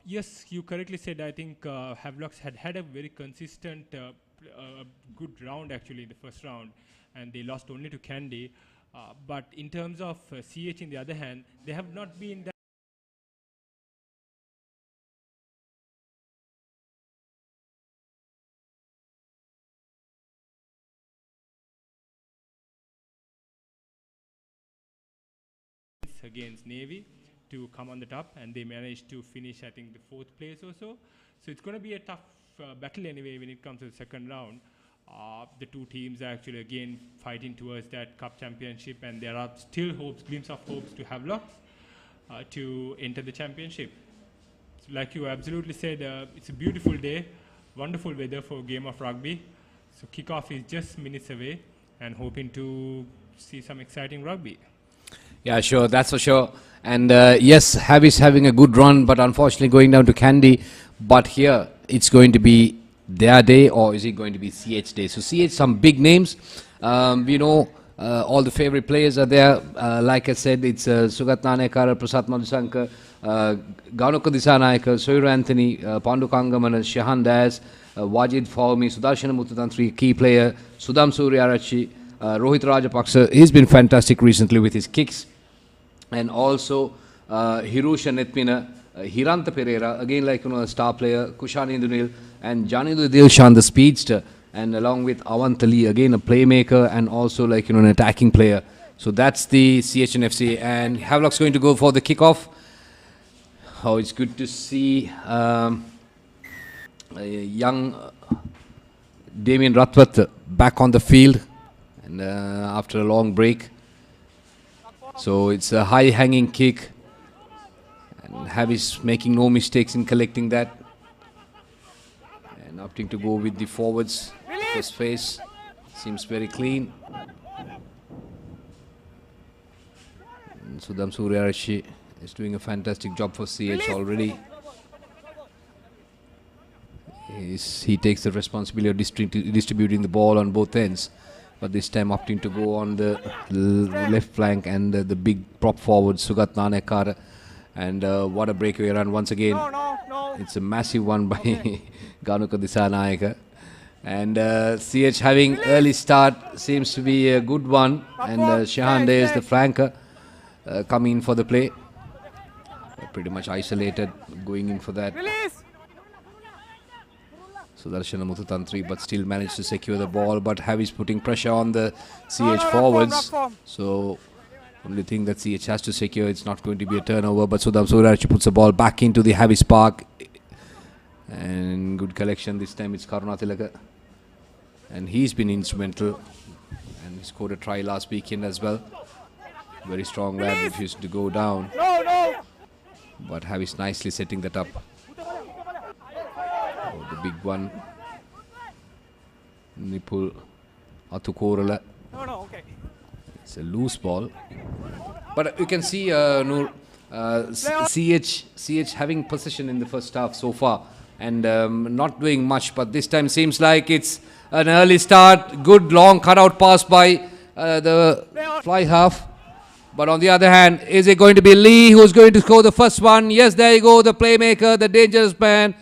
Yes, you correctly said. I think Havelocks had a very consistent, good round actually in the first round, and they lost only to Candy. But in terms of CH, in the other hand, they have not been that against Navy to come on the top, and they managed to finish, I think, the fourth place or so. So it's going to be a tough battle anyway when it comes to the second round. The two teams are actually again fighting towards that cup championship, and there are still hopes, glimpse of hopes to Havelock to enter the championship. So like you absolutely said, it's a beautiful day, wonderful weather for a game of rugby. So kickoff is just minutes away, and hoping to see some exciting rugby. Yeah, sure, that's for sure. And yes, Havi's having a good run, but unfortunately going down to Candy. But here, it's going to be their day, or is it going to be CH day? So CH, some big names. We know all the favorite players are there. Like I said, it's Sugat Nanekara, Prasad Madhusankar, Gaunaka Disanayaka, Soiru Anthony, Pandu Kangamana, Shahan Dayas, Wajid Fawmi, Sudarshana Muttatantri, key player, Sudham Suryarachi, Rohit Rajapaksa. He's been fantastic recently with his kicks. And also Hirusha Netmina, Hiranta Pereira, again like a star player, Kushani Indunil, and Janindu Dilshan, the speedster, and along with Avantali, again a playmaker and also like an attacking player. So that's the CHNFC, and Havelock's going to go for the kickoff. Oh, it's good to see a young Damien Ratwat back on the field, and after a long break. So it's a high-hanging kick, and Havis making no mistakes in collecting that, and opting to go with the forwards. First phase seems very clean. And Sudham Suryarashi is doing a fantastic job for CH already. He takes the responsibility of distributing the ball on both ends, but this time opting to go on the left flank, and the big prop forward Sugat Nanekar, and what a breakaway run once again. It's a massive one by Ganuka Disanayaka, and CH having early start seems to be a good one, and Shahan Day is the flanker coming in for the play. Pretty much isolated, going in for that. Sudarshana Muttatantri, but still managed to secure the ball, but Havi's putting pressure on the CH forwards. So only thing that CH has to secure, it's not going to be a turnover, but Sudham Suryarachi puts the ball back into the Havi's park, and good collection. This time it's Karuna Tilaka, and he's been instrumental, and he scored a try last weekend as well. Very strong lad, refused to go down, but Havi's nicely setting that up. The big one, Nipul Atukorala. It's a loose ball, but you can see Noor, CH having possession in the first half so far, and not doing much, but this time seems like it's an early start. Good long cutout pass by the fly half, but on the other hand, is it going to be Lee who's going to score the first one? Yes, there you go, the playmaker, the dangerous man,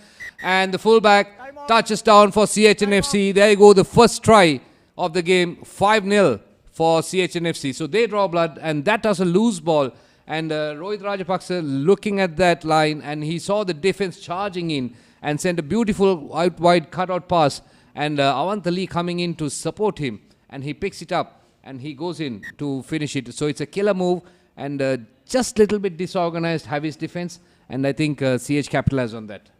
and the fullback touches down for CHNFC. There you go, the first try of the game, 5-0 for CHNFC. So they draw blood, and that was a loose ball. And Rohit Rajapaksa looking at that line, and he saw the defense charging in and sent a beautiful out wide cutout pass. And Avantali coming in to support him, and he picks it up and he goes in to finish it. So it's a killer move, and just little bit disorganized Havi's defense, and I think CH capitalized on that.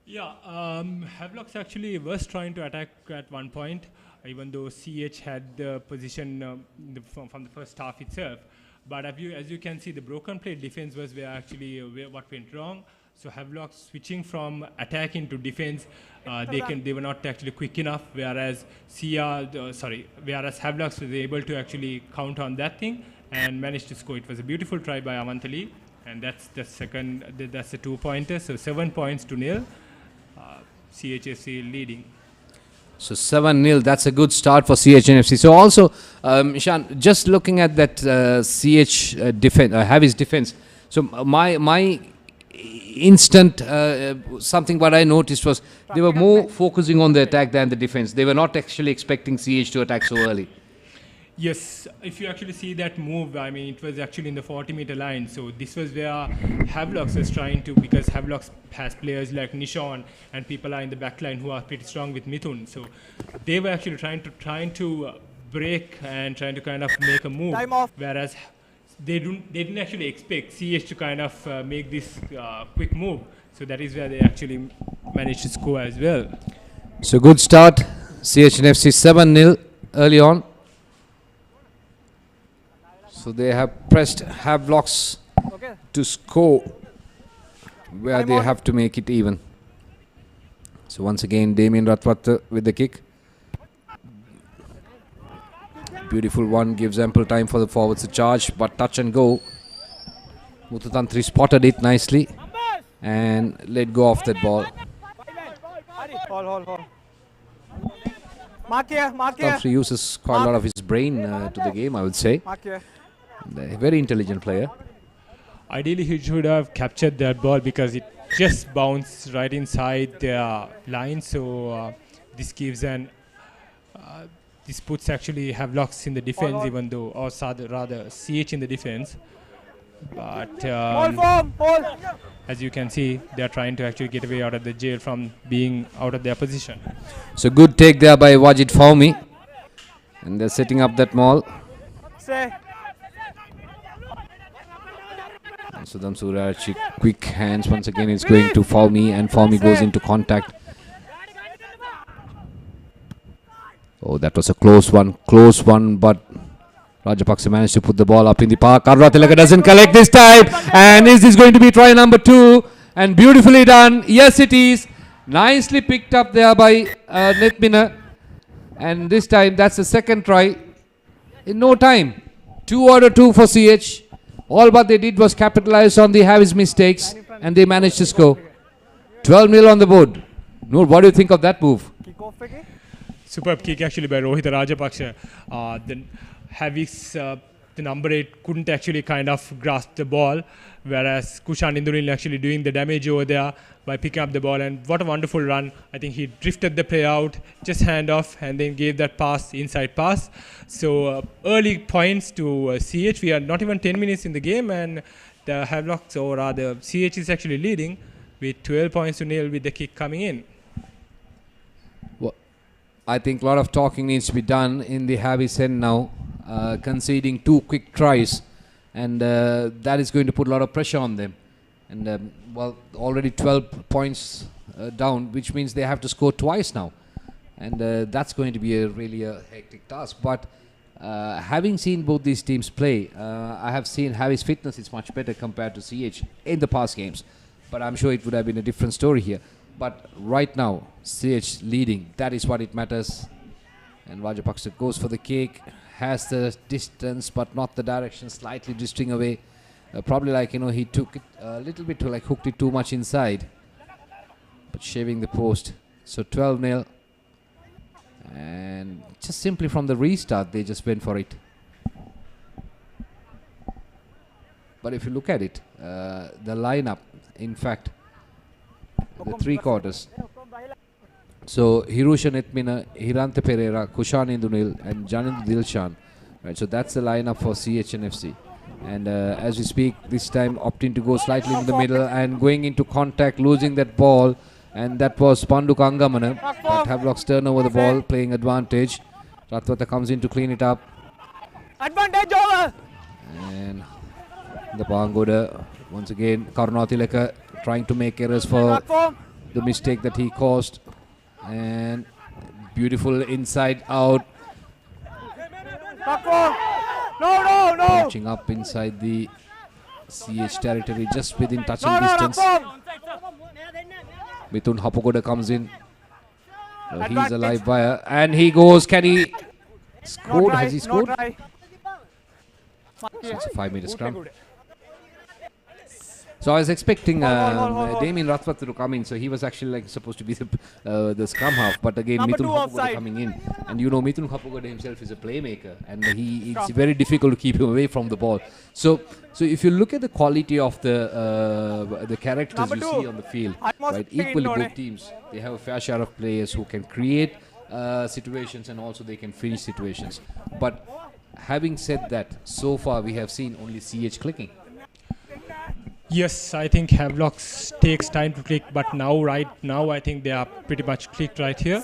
Yeah, Havelocks actually was trying to attack at one point, even though CH had the position from the first half itself. But as you can see, the broken plate defense was where actually what went wrong. So Havelocks switching from attacking to defense, they were not actually quick enough. Whereas Havelocks was able to actually count on that thing and managed to score. It was a beautiful try by Avantali, and that's the 2-pointer. So 7 points to 0. CHFC leading. So 7-0, that's a good start for CHNFC. So also, Ishan, just looking at that CH defense, Havi's defense. So my instant something what I noticed was they were more focusing on the attack than the defense. They were not actually expecting CH to attack so early. Yes, if you actually see that move, I mean, it was actually in the 40-meter line. So this was where Havelock was trying to, because Havelock has players like Nippon and people are in the back line who are pretty strong with Mithun. So they were actually trying to break and trying to kind of make a move. Whereas they didn't actually expect CH to kind of make this quick move. So that is where they actually managed to score as well. So good start. CH and FC 7-0 early on. So they have pressed Havelocks to score where they have to make it even. So once again Damien Ratwat with the kick. Beautiful one, gives ample time for the forwards to charge, but touch and go. Muthutantri spotted it nicely and let go of that ball. Muthutantri uses quite a lot of his brain to the game, I would say. A very intelligent player. Ideally, he should have captured that ball because it just bounced right inside their line. So this gives this puts actually Havelocks in the defense, even though, or rather CH in the defense. But as you can see, they are trying to actually get away out of the jail from being out of their position. So good take there by Wajid Fawmi, and they're setting up that maul. Sudham Suraj, quick hands once again. It's going to Fawmi, and Fawmi goes into contact. Oh, that was a close one, but Rajapaksa managed to put the ball up in the park. Karuratilaka doesn't collect this time, and is this going to be try number 2? And beautifully done. Yes, it is. Nicely picked up there by Nithmina, and this time that's the second try in no time. 2 out of 2 for CH. All what they did was capitalize on the Havis mistakes, and they managed to score. 12-0 on the board. Noor, what do you think of that move? Superb kick actually by Rohit Rajapaksha. The Havis, the number 8, couldn't actually kind of grasp the ball, whereas Kushan Induril actually doing the damage over there by picking up the ball. And what a wonderful run. I think he drifted the play out, just hand off, and then gave that pass, inside pass. So early points to CH. We are not even 10 minutes in the game, and the Havelocks, or rather CH, is actually leading with 12 points to nil with the kick coming in. Well, I think a lot of talking needs to be done in the Havis end now, conceding 2 quick tries, and that is going to put a lot of pressure on them. And well, already 12 points down, which means they have to score twice now, and that's going to be really a hectic task. But having seen both these teams play, I have seen Havis fitness is much better compared to CH in the past games, but I'm sure it would have been a different story here. But right now, CH leading, that is what it matters. And Rajapaksa goes for the kick, has the distance but not the direction, slightly drifting away. Probably like, he took it a little bit, like hooked it too much inside, but shaving the post. So 12-0, and just simply from the restart they just went for it. But if you look at it, the lineup, in fact, the 3 quarters. So Hirusha Nithmina, Hirante Pereira, Kushan Indunil, and Janindu Dilshan. Right, so that's the lineup for CH and FC. And as we speak, this time opting to go slightly in the middle and going into contact, losing that ball. And that was Pandu Kangamana. But Havelock's turn over the ball, playing advantage. Ratwata comes in to clean it up. Advantage over! And the Pangoda, once again, Karunatilaka trying to make errors for the mistake that he caused. And beautiful inside out. No! Punching up inside the CH territory, just within touching distance. Mithun Hapogoda comes in. He's a live wire, and he goes. Can he score? Has he scored? So it's a 5-meter scrum. So I was expecting Damien Rathwat to come in. So he was actually like supposed to be the scrum half, but again Mithun Hapogoda coming in. And you know, Mithun Kapugada himself is a playmaker, and it's very difficult to keep him away from the ball. So if you look at the quality of the characters Number you two. see on the field, Almost right? Equally, taken, both teams, they have a fair share of players who can create situations, and also they can finish situations. But having said that, so far we have seen only CH clicking. Yes, I think Havelock takes time to click, but right now I think they are pretty much clicked right here.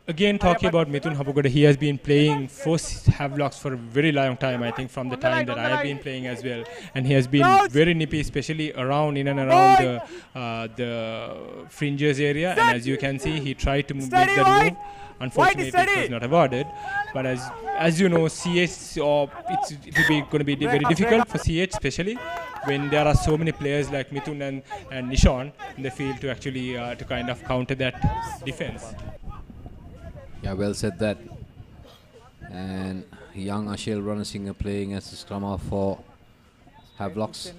Again, talking about Mithun Hapugoda, he has been playing for Havelocks for a very long time, I think, from the time that I have been playing as well. And he has been very nippy, especially in and around the fringes area. And as you can see, he tried to make that move. Unfortunately, it was not awarded. But as you know, CH, it will be going to be very difficult for CH, especially when there are so many players like Mithun and Nishan in the field to actually to kind of counter that defense. Yeah, well said that. And young Ashel Ranasinghe playing as a scrummer for Havelocks.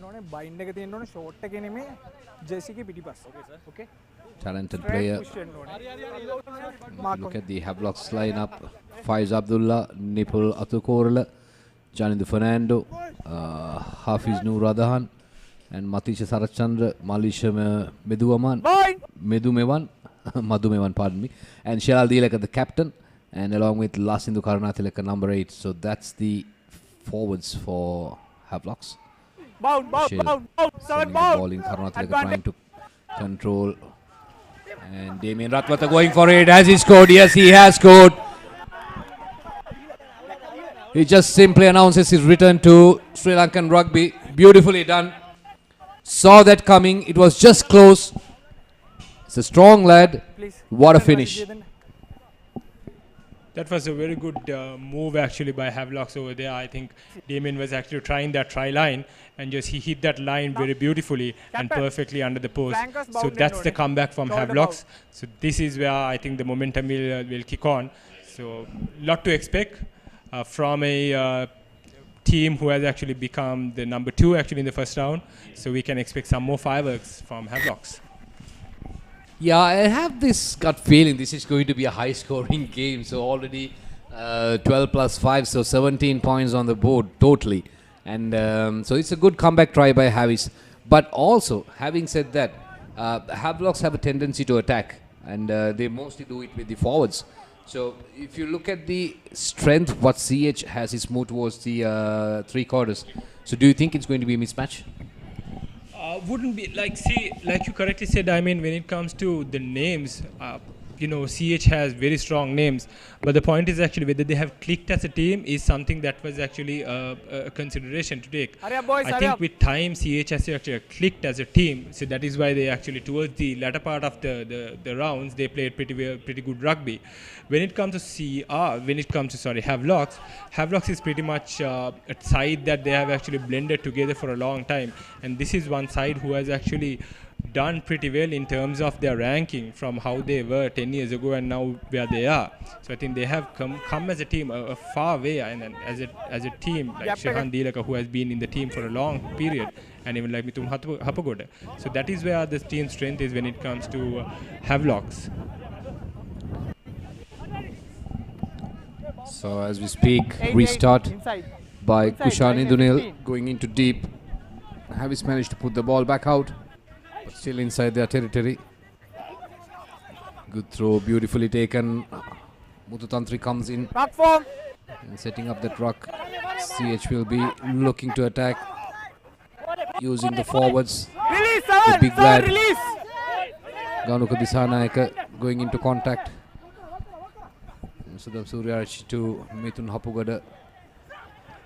Talented player. Look at the Havelocks lineup. Faiz Abdullah, Nippon Atukorla, Janindu Fernando, Hafiz Noor Adahan, and Matisha Sarachandra, Malisha Medumewan, Madhumewan, pardon me, and Shelal Dileka, the captain, and along with Lasindu Karunatilaka, number 8. So that's the forwards for Havelocks. Bound. Sending the ball in, Karunatilaka trying to control. And Damien Ratwata going for it. Has he scored? Yes, he has scored. He just simply announces his return to Sri Lankan rugby. Beautifully done. Saw that coming. It was just close. It's a strong lad. What a finish. That was a very good move actually by Havelocks over there. I think Damien was actually trying that try line, and just he hit that line very beautifully and perfectly under the post. So that's the comeback from Havelocks. So this is where I think the momentum will kick on. So lot to expect from a team who has actually become the number 2 actually in the first round. So we can expect some more fireworks from Havelocks. Yeah, I have this gut feeling this is going to be a high-scoring game. So already 12 plus 5, so 17 points on the board totally. And so it's a good comeback try by Havis. But also, having said that, Havelocks have a tendency to attack, and they mostly do it with the forwards. So if you look at the strength what CH has is more towards the 3 quarters. So do you think it's going to be a mismatch? Wouldn't be like you correctly said. I mean, when it comes to the names, CH has very strong names, but the point is actually whether they have clicked as a team is something that was actually a consideration to take. I think with time CH has actually clicked as a team, so that is why they actually towards the latter part of the rounds they played pretty good rugby. When it comes to Havelocks is pretty much a side that they have actually blended together for a long time, and this is one side who has actually done pretty well in terms of their ranking from how they were 10 years ago and now where they are. So I think they have come as a team a far way, and as a team like Shehan Dilaka, who has been in the team for a long period, and even like Mithun Hapugoda. So that is where the team strength is when it comes to Havelocks. So as we speak, restart by Kushani Dunil going into deep. Havis managed to put the ball back out, but still inside their territory. Good throw, beautifully taken. Mututantri comes in and setting up that ruck. CH will be looking to attack using the forwards. The big lad Ganuka Disanayaka going into contact. Sudham Suryarchi to Mithun Hapugoda,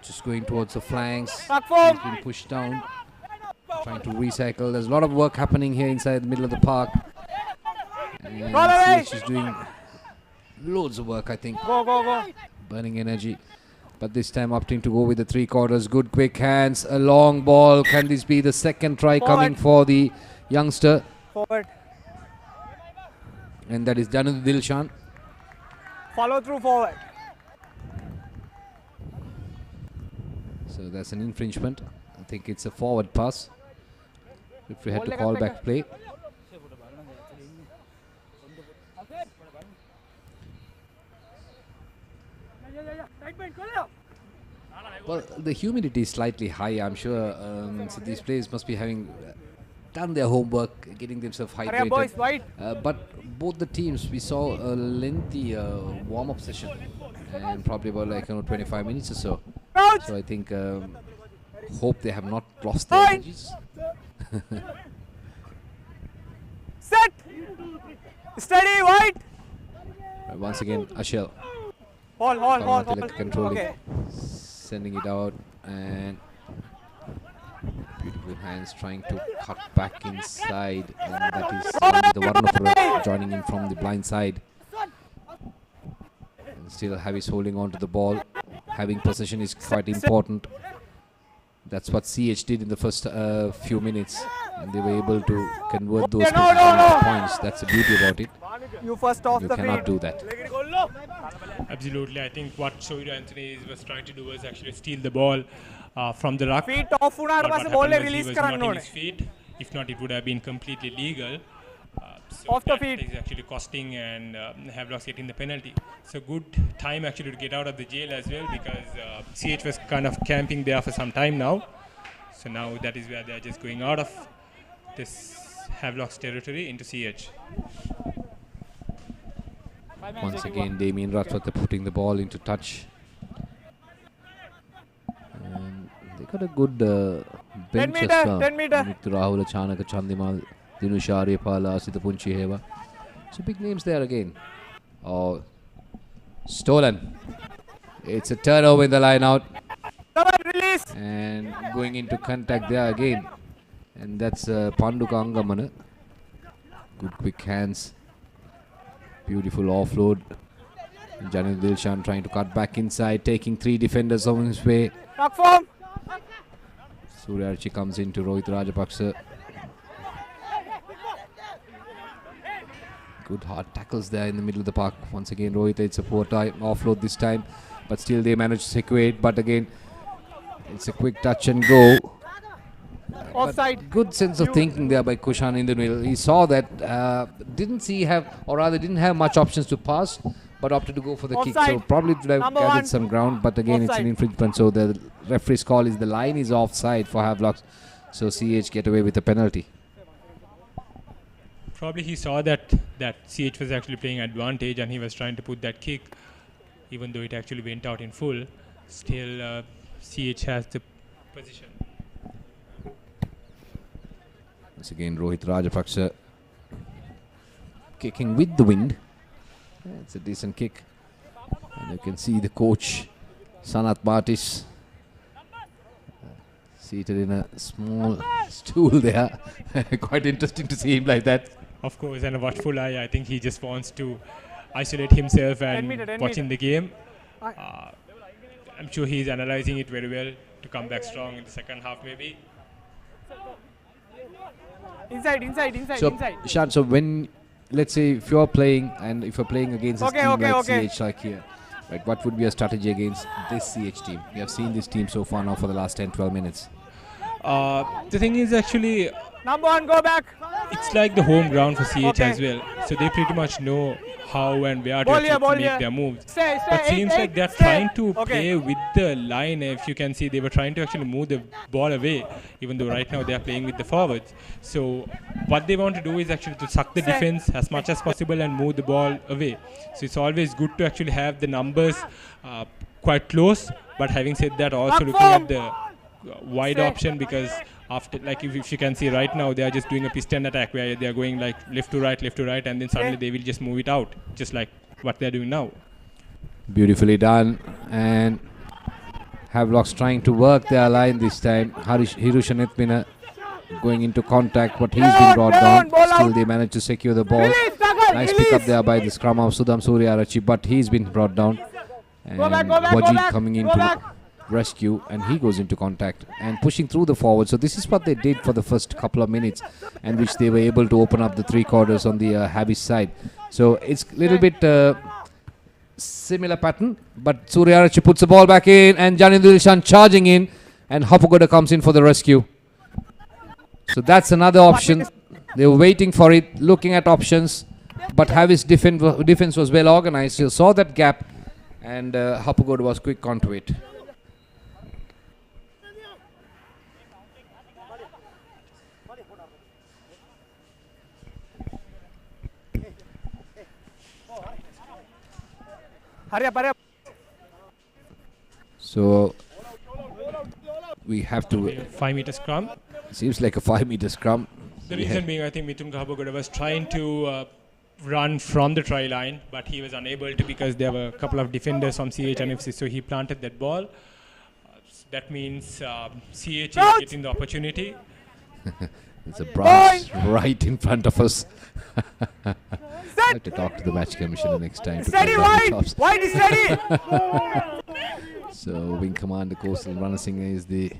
just going towards the flanks. He's been pushed down, trying to recycle. There's a lot of work happening here inside the middle of the park, and CH is doing loads of work, I think. Burning energy, but this time opting to go with the 3 quarters. Good quick hands, a long ball. Can this be the second try coming for the youngster? And that is Janand Dilshan. Follow through forward. So that's an infringement. I think it's a forward pass. If we had to call back play. Well, the humidity is slightly high, I'm sure. So these players must be having done their homework, getting themselves Hurry up, boys, hydrated. wide. But both the teams, we saw a lengthy warm-up session, and probably about 25 minutes or so. Crouch. So I think, hope they have not lost their Fine. energies. Set. Steady, wide. Once again, Ashel Hold. Karmatilak controlling, Okay. sending it out, and beautiful hands trying to cut back inside, and that is only the Varnapura joining in from the blind side. And still Havis holding on to the ball. Having possession is quite important. That's what CH did in the first few minutes, and they were able to convert those No. points. That's the beauty about it. You first off You the cannot feet. do that. Absolutely. I think what Shoira Anthony was trying to do was actually steal the ball from the ruck. Feet off But होना what बस ball happened was he release was करना not in उन्होंने. his feet. If not, it would have been completely legal. So Off the that feet. is actually costing and Havelock getting the penalty. So good time actually to get out of the jail as well, because CH was kind of camping there for some time now. So now that is where they are just going out of this Havelock's territory into CH. Once again, Damien Rathwath putting the ball into touch. And they got a good bench 10 as meter, well. 10 meter. Muktu Rahula, Chanaka, Chandimal, Dinush Aryapala, Asita Punchiheva. So big names there again. Oh, stolen. It's a turnover in the line out. Come on, release. And going into contact there again. And that's Panduka Angamana. Good quick hands. Beautiful offload. Janil Dilshan trying to cut back inside, taking 3 defenders on his way. Knock form. Suryarchi comes into Rohit Rajapaksa. Good hard tackles there in the middle of the park. Once again, Rohit, it's a poor time offload this time, but still they managed to secure it. But again, it's a quick touch and go. Offside. Good sense of thinking there by Kushan in the middle. He saw that, didn't have much options to pass, but opted to go for the kick. So Offside. probably would have Number gathered 1. some ground, but again it's Offside. an infringement. So the referee's call is the line is offside for Havelock. So CH get away with a penalty. Probably he saw that CH was actually playing advantage and he was trying to put that kick, even though it actually went out in full. Still, CH has the position. Once again, Rohit Rajapaksa kicking with the wind. It's a decent kick. And you can see the coach, Sanat Martis, seated in a small stool there. Quite interesting to see him like that. Of course, and a watchful eye. I think he just wants to isolate himself 10 and watching meter. the game. I'm sure he's analyzing it very well to come back strong in the second half maybe. Inside. So, Shan, so when, let's say, if you're playing and if you're playing against a team like CH like here, right, what would be your strategy against this CH team? We have seen this team so far now for the last 10-12 minutes. The thing is actually, Number 1, go back. it's like the home ground for CH Okay. as well. So they pretty much know how and where to Ball here, actually ball make here. their moves. Stay. But seems like they're stay. trying to Okay. play with the line. If you can see, they were trying to actually move the ball away, even though right now they are playing with the forwards. So what they want to do is actually to suck the Stay. defense as much as possible and move the ball away. So it's always good to actually have the numbers quite close. But having said that, also looking at the wide Stay. option, because after, like if you can see right now, they are just doing a piston attack where they are going like left to right, and then suddenly they will just move it out, just like what they are doing now. Beautifully done. And Havelock's trying to work their line this time. Hirushan Ethmina going into contact, but he's been brought down. Ball Still out. they managed to secure the ball. Release, tackle, Nice release. pick up there by the scrum of Sudham Suryarachi, but he's been brought down. And Go back. Wajid coming Go into back. rescue, and he goes into contact and pushing through the forward. So this is what they did for the first couple of minutes, and which they were able to open up the 3 quarters on the Havis side. So it's a little bit similar pattern, but Suryarachi puts the ball back in, and Janindra Dilshan charging in, and Hapugoda comes in for the rescue. So that's another option. They were waiting for it, looking at options, but Havis defense was well organized. You saw that gap, And Hapagod was quick onto it. Hurry up, hurry up. So we have to. 5 meter scrum. Seems like a 5-meter scrum. The reason being, I think Mithun Kahabagoda was trying to run from the try line, but he was unable to because there were a couple of defenders from CH and FC, so he planted that ball. That means CH is getting the opportunity. It's a branch right in front of us. I have to talk to the match commissioner next time. To Steady, cut down the wide! chops. Wide is steady! So Wing Commander Coastal Ranasinghe is the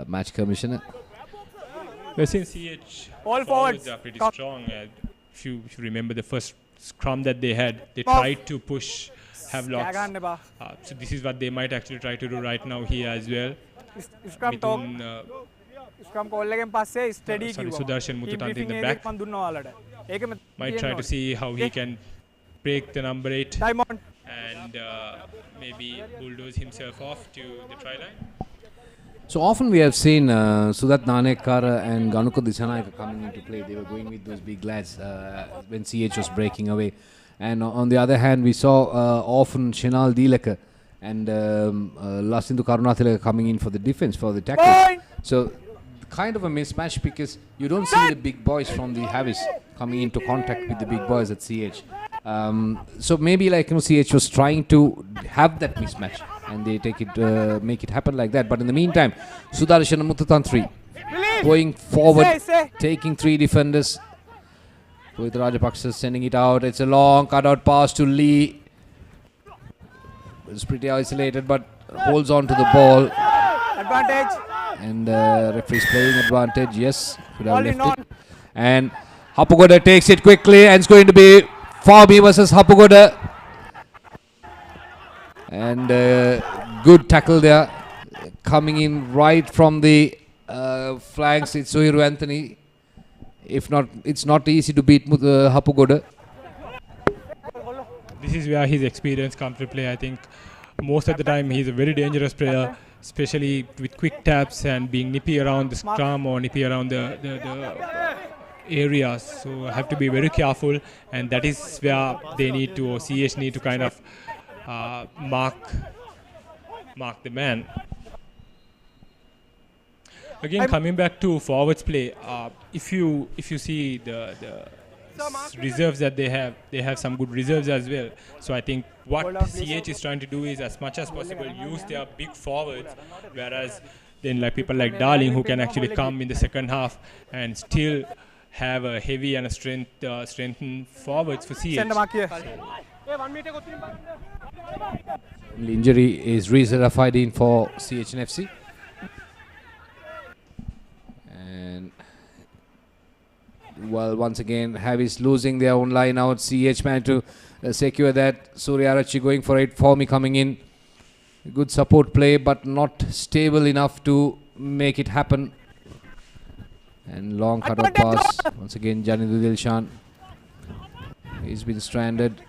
match commissioner. Well, since CH All forwards forwards. are pretty Come. strong, if you remember the first scrum that they had, they Off. tried to push Havelock. So this is what they might actually try to do right now here as well. Scrum talk. Mithun, Scrum call again passe steady sorry, කිව්වා. Sudarshan Muthutanthi in the Debriefing back. එකක් මන් දුන්නා ඔයාලට. ඒකෙම Might try to see how he can break the number 8 time on. and maybe bulldoze himself off to the try line. So often we have seen Sudat Nanekar and Ganuko Disanayaka coming into play. They were going with those big lads when CH was breaking away. And on the other hand, we saw often Shinal Dileka and Lasindu Karunathilaka coming in for the defense, for the tackle. Point! So kind of a mismatch because you don't see the big boys from the Havis coming into contact with the big boys at CH. So maybe CH was trying to have that mismatch and they make it happen like that. But in the meantime, Sudarshan Muthutanthi going forward, Say. taking 3 defenders. With Rajapaksa sending it out. It's a long cutout pass to Lee. It's pretty isolated but holds on to the ball. Advantage. And referee's playing advantage. Yes, could have All in left on. it. And Hapagoda takes it quickly and it's going to be Farby versus Hapagoda. And good tackle there. Coming in right from the flanks, it's Sohiru Anthony. If not, it's not easy to beat Hapagoda. This is where his experience comes to play. I think most of the time he's a very dangerous player, especially with quick taps and being nippy around the scrum or nippy around the areas. So I have to be very careful, and that is where they need to, or CH need to kind of mark the man. Again, coming back to forwards play, if you see the reserves that they have some good reserves as well. So I think what CH is trying to do is as much as possible use their big forwards, whereas then like people like Darling who can actually come in the second half and still have a heavy and a strengthened forwards for CH. Send the mark here. Injury is re-certified in for CH and FC. And well, once again, Havis losing their own line out. CH managed to secure that. Surya Arachi going for it. Formi coming in. Good support play, but not stable enough to make it happen. And long cutout pass. Once again, Janidu Dilshan. He's been stranded.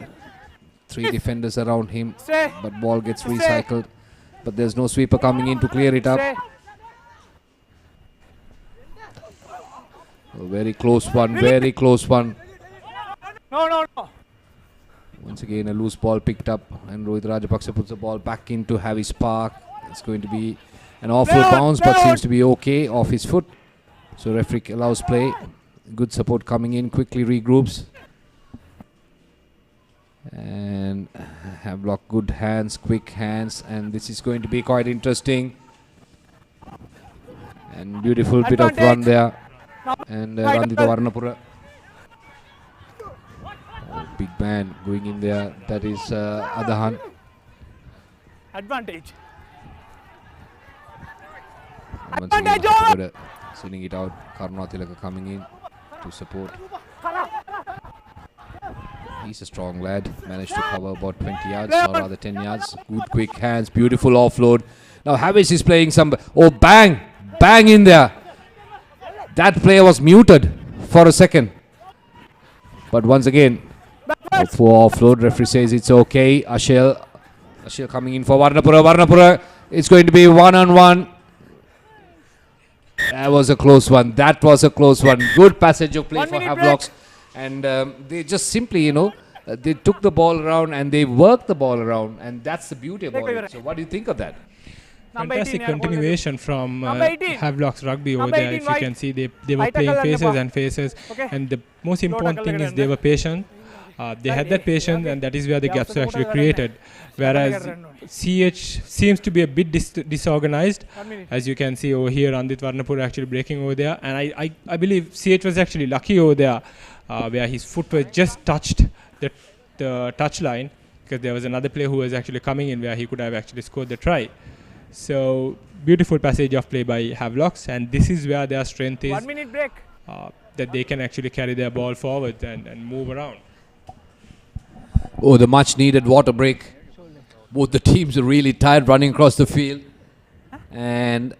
3 defenders around him, Stay. but ball gets recycled. But there's no sweeper coming in to clear it up. Stay. A very close one, very close one. No. Once again, a loose ball picked up, and Rohit Rajapaksa puts the ball back into Havis Park. It's going to be an offload bounce, but seems to be okay off his foot. So referee allows play. Good support coming in, quickly regroups. And Havelock, good hands, quick hands, and this is going to be quite interesting. And beautiful bit of run there. And Randita Varnapura. Oh, big man going in there. That is Adahan. Advantage. Once again, Hapagoda sending it out. Karunathilaka coming in to support. He's a strong lad. Managed to cover about 20 yards, or rather 10 yards. Good quick hands, beautiful offload. Now Havis is playing some. Oh, bang! Bang in there. That player was muted for a second. But once again, For offload, referee says it's okay. Ashil coming in for Varnapura. It's going to be 1-on-1. That was a close one. Good passage of play 1 for minute Havelocks. And they just simply, they took the ball around and they worked the ball around. And that's the beauty about it. So what do you think of that? Number Fantastic 18, continuation from Number 18. Havelock's rugby over Number there. 18 If you can white. see, they were White playing tackle faces and and faces. Okay. And the most Low important tackle thing again, is they were patient. They had that patience, and that is where the Yeah, gaps so were the actually water created. Whereas run. CH seems to be a bit disorganized. 1 minute. As you can see over here, Andit Varnapur actually breaking over there. And I believe CH was actually lucky over there, where his foot was just touched the touch line, because there was another player who was actually coming in where he could have actually scored the try. So beautiful passage of play by Havelocks, and this is where their strength is, 1 minute break. that they can actually carry their ball forward and move around. Oh, the much needed water break. Both the teams are really tired running across the field. And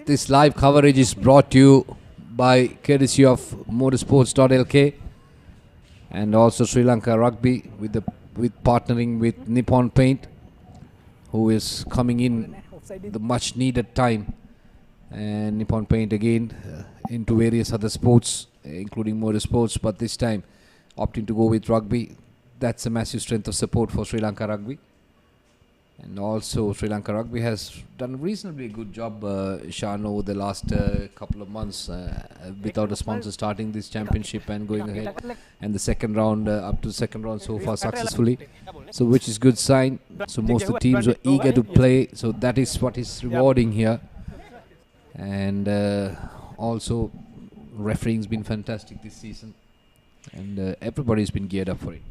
this live coverage is brought to you by courtesy of motorsports.lk and also Sri Lanka Rugby with partnering with Nippon Paint, who is coming in the much needed time. And Nippon Paint again into various other sports, including motorsports, but this time opting to go with rugby. That's a massive strength of support for Sri Lanka Rugby. And also Sri Lanka Rugby has done a reasonably good job, Shan, over the last couple of months without a sponsor, starting this championship and going ahead. And the second round, up to the second round so far successfully. So which is good sign. So most of the teams were eager to play. So that is what is rewarding here. And also refereeing's been fantastic this season. And everybody's been geared up for it.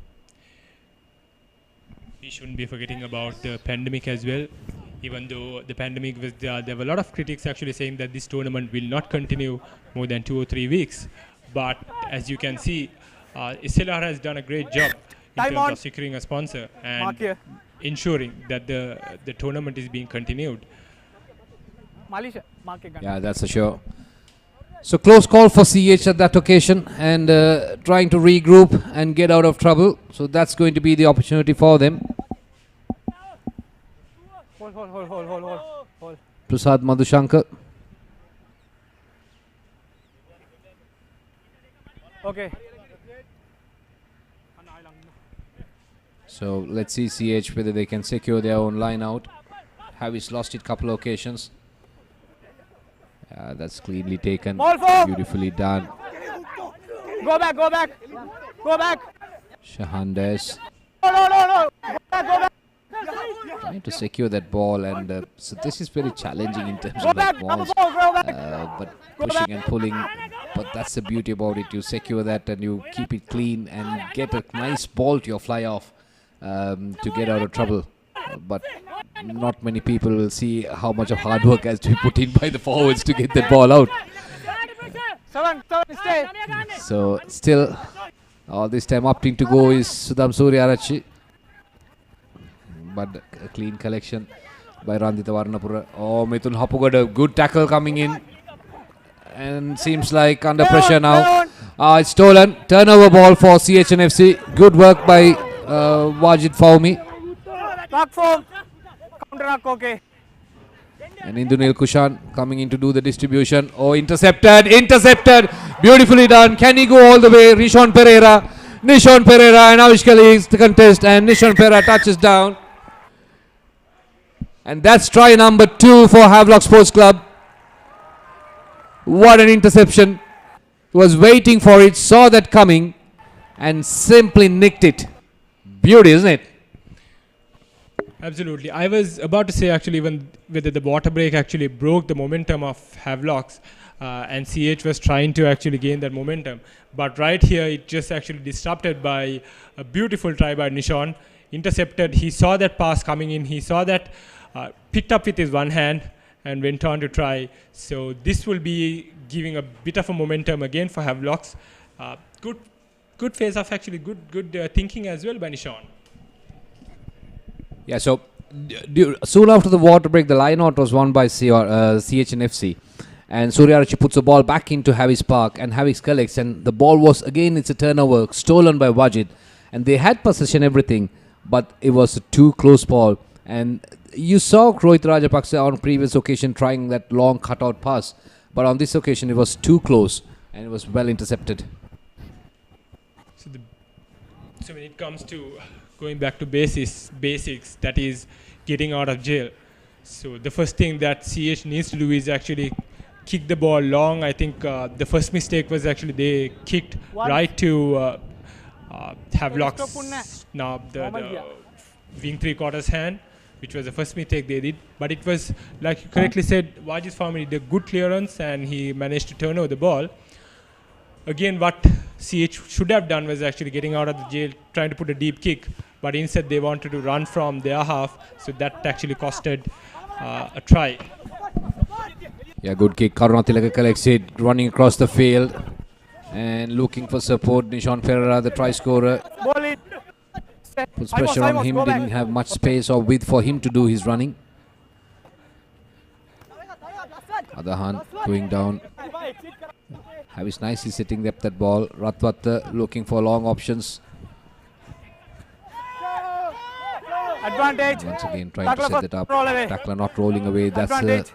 We shouldn't be forgetting about the pandemic as well. Even though the pandemic was there were a lot of critics actually saying that this tournament will not continue more than 2 or 3 weeks. But as you can see, SLR has done a great job in Time terms on. of securing a sponsor Mark and here. ensuring that the tournament is being continued. Malisha, mark again. Yeah, that's for sure. So close call for CH at that occasion, and trying to regroup and get out of trouble. So that's going to be the opportunity for them. Hold. Prasad Madhushankar. Okay. So let's see CH whether they can secure their own line out. Havish lost it couple of occasions. That's cleanly taken. Ball four. Beautifully done. Go back. Shahandes No. Go back. trying to secure that ball, and so this is very challenging in terms Go of back. like Number balls. 4, go back. But pushing and pulling, but that's the beauty about it. You secure that and you keep it clean and get a nice ball to your fly off to get out of trouble. But not many people will see how much of hard work has to be put in by the forwards to get that ball out. 7, stay. So still, this time opting to go is Sudham Suryarachi. But a clean collection by Randita Varnapura. Oh, Mithun Hapu got a good tackle coming in. And seems like under pressure now. It's stolen. Turnover ball for CHNFC. Good work by Wajid Faumi. Knock from. Counter knock, okay. And Indunil Kushan coming in to do the distribution. Oh, intercepted. Beautifully done. Can he go all the way? Nishon Pereira and Avishka leads the contest. And Nishon Pereira touches down. And that's try number 2 for Havelock Sports Club. What an interception. Was waiting for it, saw that coming, and simply nicked it. Beauty, isn't it? Absolutely. I was about to say actually even whether the water break actually broke the momentum of Havelocks and CH was trying to actually gain that momentum. But right here it just actually disrupted by a beautiful try by Nishon. Intercepted. He saw that pass coming in. He saw that, picked up with his one hand and went on to try. So this will be giving a bit of a momentum again for Havelocks. Good face off actually. Good thinking as well by Nishon. Yeah, so soon after the water break, the line out was won by CHNFC. And Suryarachi puts the ball back into Havi's Park, and Havis collects, and the ball was again, it's a turnover stolen by Wajid. and they had possession, everything, but it was a too close ball. And you saw Rohit Rajapaksa on previous occasion trying that long cutout pass, but on this occasion it was too close and it was well intercepted. So when it comes to going back to basics, that is getting out of jail. So the first thing that CH needs to do is actually kick the ball long. I think the first mistake was actually they kicked right to Havelock's now the wing 3/4 hand, which was the first mistake they did. But it was, like you correctly said, Wajid's family did a good clearance and he managed to turn over the ball. Again, what CH should have done was actually getting out of the jail, trying to put a deep kick, but instead they wanted to run from their half, so that actually costed a try. Yeah, good kick. Karunatilaka collects it, running across the field and looking for support. Nishan Ferreira, the try scorer, puts pressure on him. Didn't have much space or width for him to do his running. Adahan going down. Havis nicely setting up that ball. Ratwat looking for long options. Advantage. Once again trying to set it up. Tackler not rolling away. That's the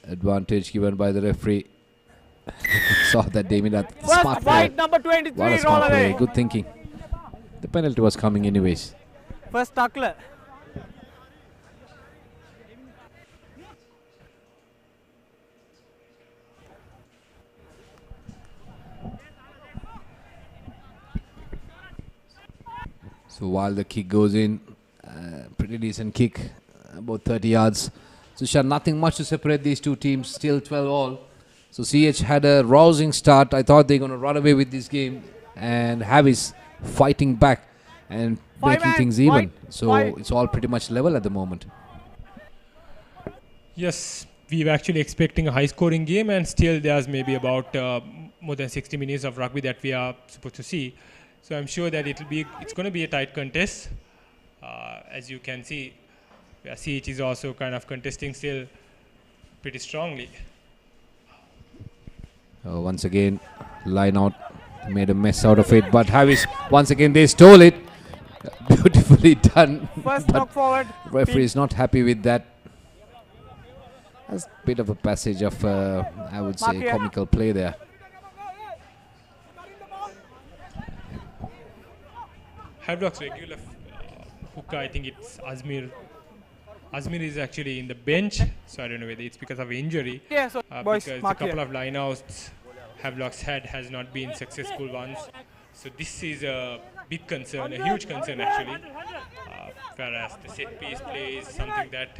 advantage given by the referee. Saw that Damien. Smart play. Number 23. What a smart play. Good thinking. The penalty was coming anyways. First tackler. So while the kick goes in, pretty decent kick, about 30 yards. So nothing much to separate these two teams, still 12 all. So CH had a rousing start. I thought they were going to run away with this game, and Havis fighting back and making things even. So it's all pretty much level at the moment. Yes, we were actually expecting a high scoring game, and still there's maybe about more than 60 minutes of rugby that we are supposed to see. So I'm sure that it's going to be a tight contest. As you can see, CH is also kind of contesting still pretty strongly. Once again, line out, made a mess out of it. But Havis, once again, they stole it. Beautifully done. First knock forward. Referee is not happy with that. That's a bit of a passage of, I would say, comical play there. Havelock's regular hooker, I think it's Azmir. Azmir is actually in the bench, so I don't know whether it's because of injury. Yeah, so boys, because a couple of lineouts Havelock's had has not been successful ones. So this is a big concern, a huge concern actually. Whereas the set piece play is something that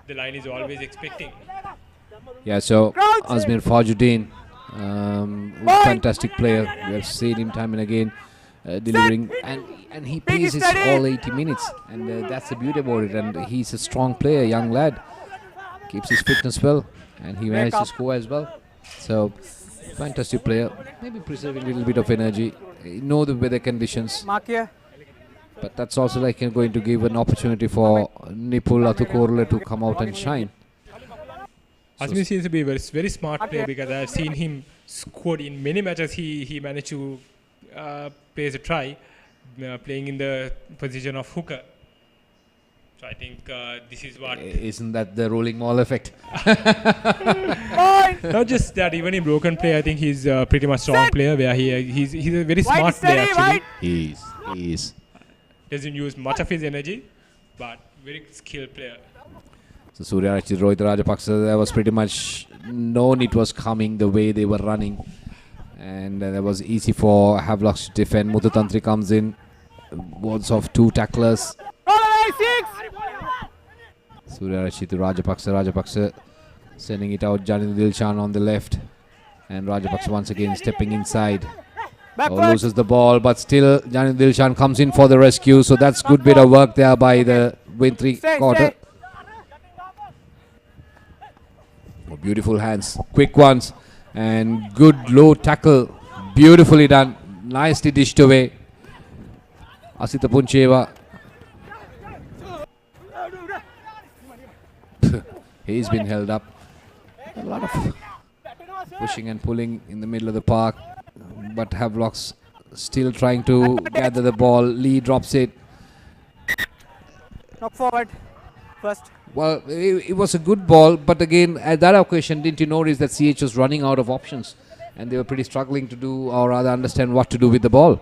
the line is always expecting. Yeah, so Azmir Fajuddin, fantastic player. We have seen him time and again. Delivering, and he plays his all 80 minutes, and that's the beauty about it. And he's a strong player, young lad, keeps his fitness well, and he managed to score as well. So fantastic player, maybe preserving a little bit of energy, know the weather conditions, but that's also like going to give an opportunity for Nippon Atukorle to come out and shine. Azmi seems to be a very smart player, because I've seen him scored in many matches. He managed to play as a try, playing in the position of hooker. So I think this is what... Isn't that the rolling maul effect? Not just that, even in broken play, I think he's a pretty much strong player, where he's a very smart player actually. He is. Doesn't use much of his energy, but very skilled player. So Surya Rohit Rajapaksa, that was pretty much known it was coming the way they were running. And that was easy for Havelock to defend. Muthatantri comes in, boards off two tacklers. Surya Rashid to Rajapaksa sending it out. Janil Dilshan on the left, and Rajapaksa once again stepping inside. Loses the ball, but still Janil Dilshan comes in for the rescue. So that's good bit of work there by the win 3/4. Oh, beautiful hands, quick ones. And good low tackle, beautifully done, nicely dished away. Asita Puncheva. He's been held up. A lot of pushing and pulling in the middle of the park, but Havelock's still trying to gather the ball. Lee drops it. Knock forward. First. Well, it was a good ball, but again, at that occasion, didn't you notice that CH was running out of options, and they were pretty struggling to do, or rather understand what to do with the ball.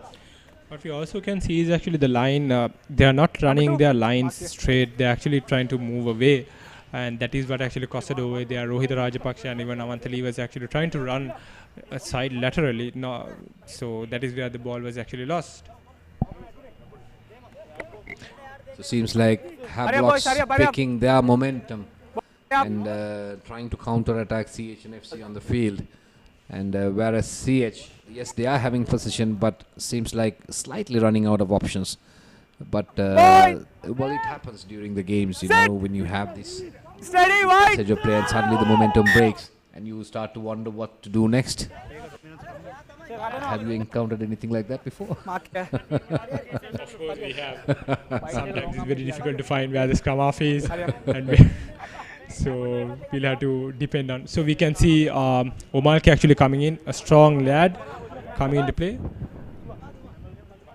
What we also can see is actually the line, they are not running their lines straight, they're actually trying to move away, and that is what actually costed away there. Rohit Rajapaksha and even Avantali was actually trying to run a side laterally, no, so that is where the ball was actually lost. So seems like Havelock's picking their momentum and trying to counter-attack CH and FC on the field. And whereas CH, yes, they are having possession, but seems like slightly running out of options. But well, it happens during the games, you know, when you have this passage of play and suddenly the momentum breaks and you start to wonder what to do next. Have you encountered anything like that before? Of course we have. Sometimes it's very difficult to find where the scrum half is, and so we'll have to depend on. So we can see Omalke actually coming in, a strong lad coming into play.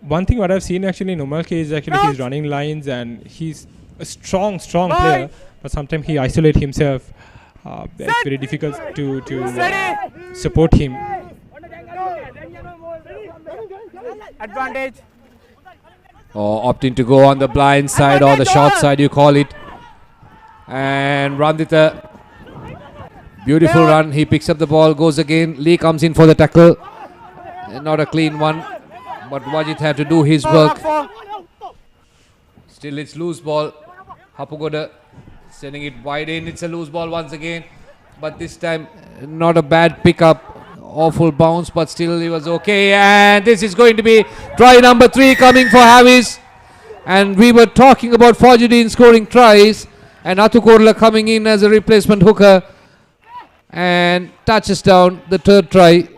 One thing what I've seen actually in Omalke is actually his running lines, and he's a strong player, but sometimes he isolates himself. It's very difficult to support him. Advantage. Or opting to go on the blind side or the short side, you call it. And Randita, beautiful run. He picks up the ball, goes again. Lee comes in for the tackle. Not a clean one, but Wajid had to do his work. Still, it's loose ball. Hapugoda sending it wide in. It's a loose ball once again, but this time not a bad pickup. Awful bounce, but still he was okay. And this is going to be try number 3 coming for Havis. And we were talking about Fajudin scoring tries, and Atukorla coming in as a replacement hooker and touches down the third try.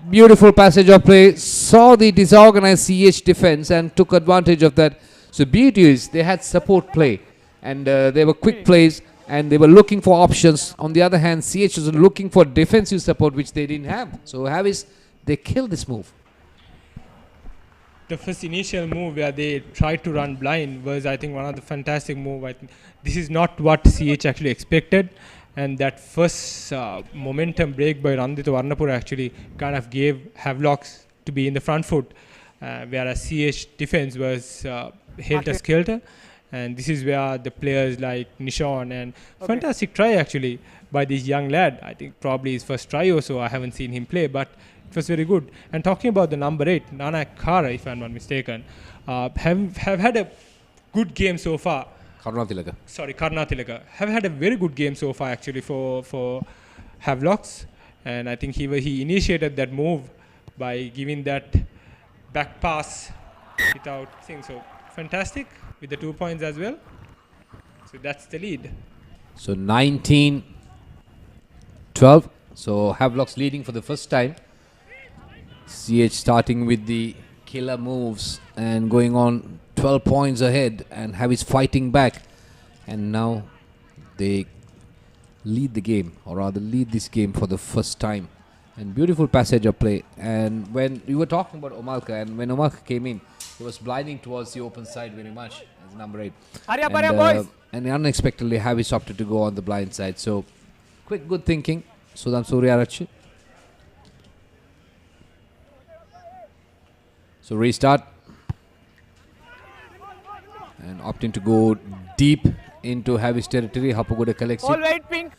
Beautiful passage of play. Saw the disorganized CH defense and took advantage of that. So beauty is they had support play, and they were quick plays, and they were looking for options. On the other hand, CH was looking for defensive support, which they didn't have. So Havis, they killed this move. The first initial move where they tried to run blind was, I think, one of the fantastic move. I think this is not what CH actually expected, and that first momentum break by Randita Varnapur actually kind of gave Havelocks to be in the front foot, whereas CH defense was helter-skelter. And this is where the players like Nishon and fantastic try actually by this young lad. I think probably his first try or so. I haven't seen him play, but it was very good. And talking about the number 8, Nana Kara, if I'm not mistaken, have had a good game so far. Karna Tilaka. Have had a very good game so far actually for Havelocks. And I think he initiated that move by giving that back pass without things. So fantastic. With the 2 points as well. So that's the lead. So 19-12. So Havelocks leading for the first time. CH starting with the killer moves and going on 12 points ahead, and Havis fighting back. And now they lead the game, or rather lead this game for the first time. And beautiful passage of play. And when you were talking about Omalka, and when Omalka came in, he was blinding towards the open side very much as number 8. And unexpectedly, Havis opted to go on the blind side. So, quick, good thinking. Sudan Suryarachi. So, restart. And opting to go deep into Havis territory. Hapugoda collects it.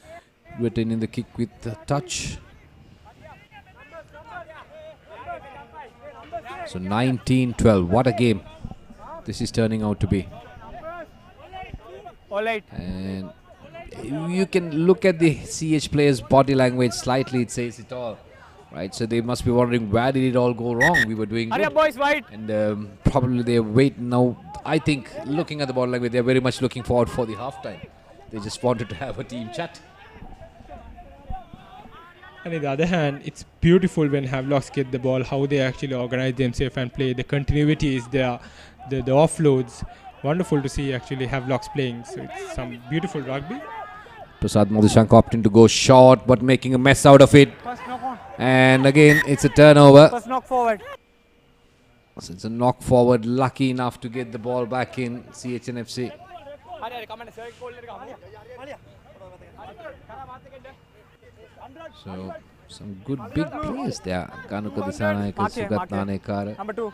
Retaining the kick with the touch. So 19-12, what a game this is turning out to be. And you can look at the CH players' body language slightly, it says it all. Right, so they must be wondering where did it all go wrong. We were doing good. And probably they wait now. I think looking at the body language, they're very much looking forward for the halftime. They just wanted to have a team chat. And on the other hand, it's beautiful when Havelocks get the ball, how they actually organize themselves and play. The continuity is there, the offloads. Wonderful to see actually Havelocks playing. So it's some beautiful rugby. Prasad Madhushanka opting to go short, but making a mess out of it. And again, it's a turnover. First knock forward. So it's a knock forward, lucky enough to get the ball back in CHNFC. So some good big players there. Ganuka Disanayaka, Sugat Nanekara, Number 2.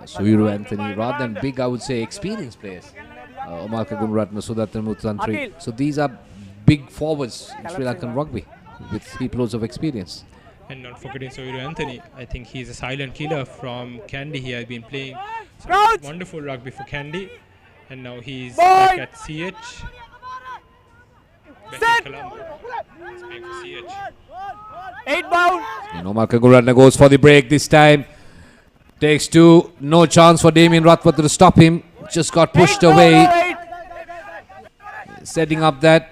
Suiru Anthony. Rather than big, I would say experienced players. Omalka Gunratna, Sudathan Mutantri. So these are big forwards in Sri Lankan rugby with heaploads of experience. And not forgetting Soiru Anthony. I think he's a silent killer from Kandy. He has been playing some Crouch! wonderful rugby for Kandy. And now he's Boy! back at CH. Back Set! in Colombo. He's playing for CH. 8 bound. And Omalka Gunratna goes for the break this time. Takes 2. No chance for Damien Rathwath to stop him. Just got pushed away. Setting up that.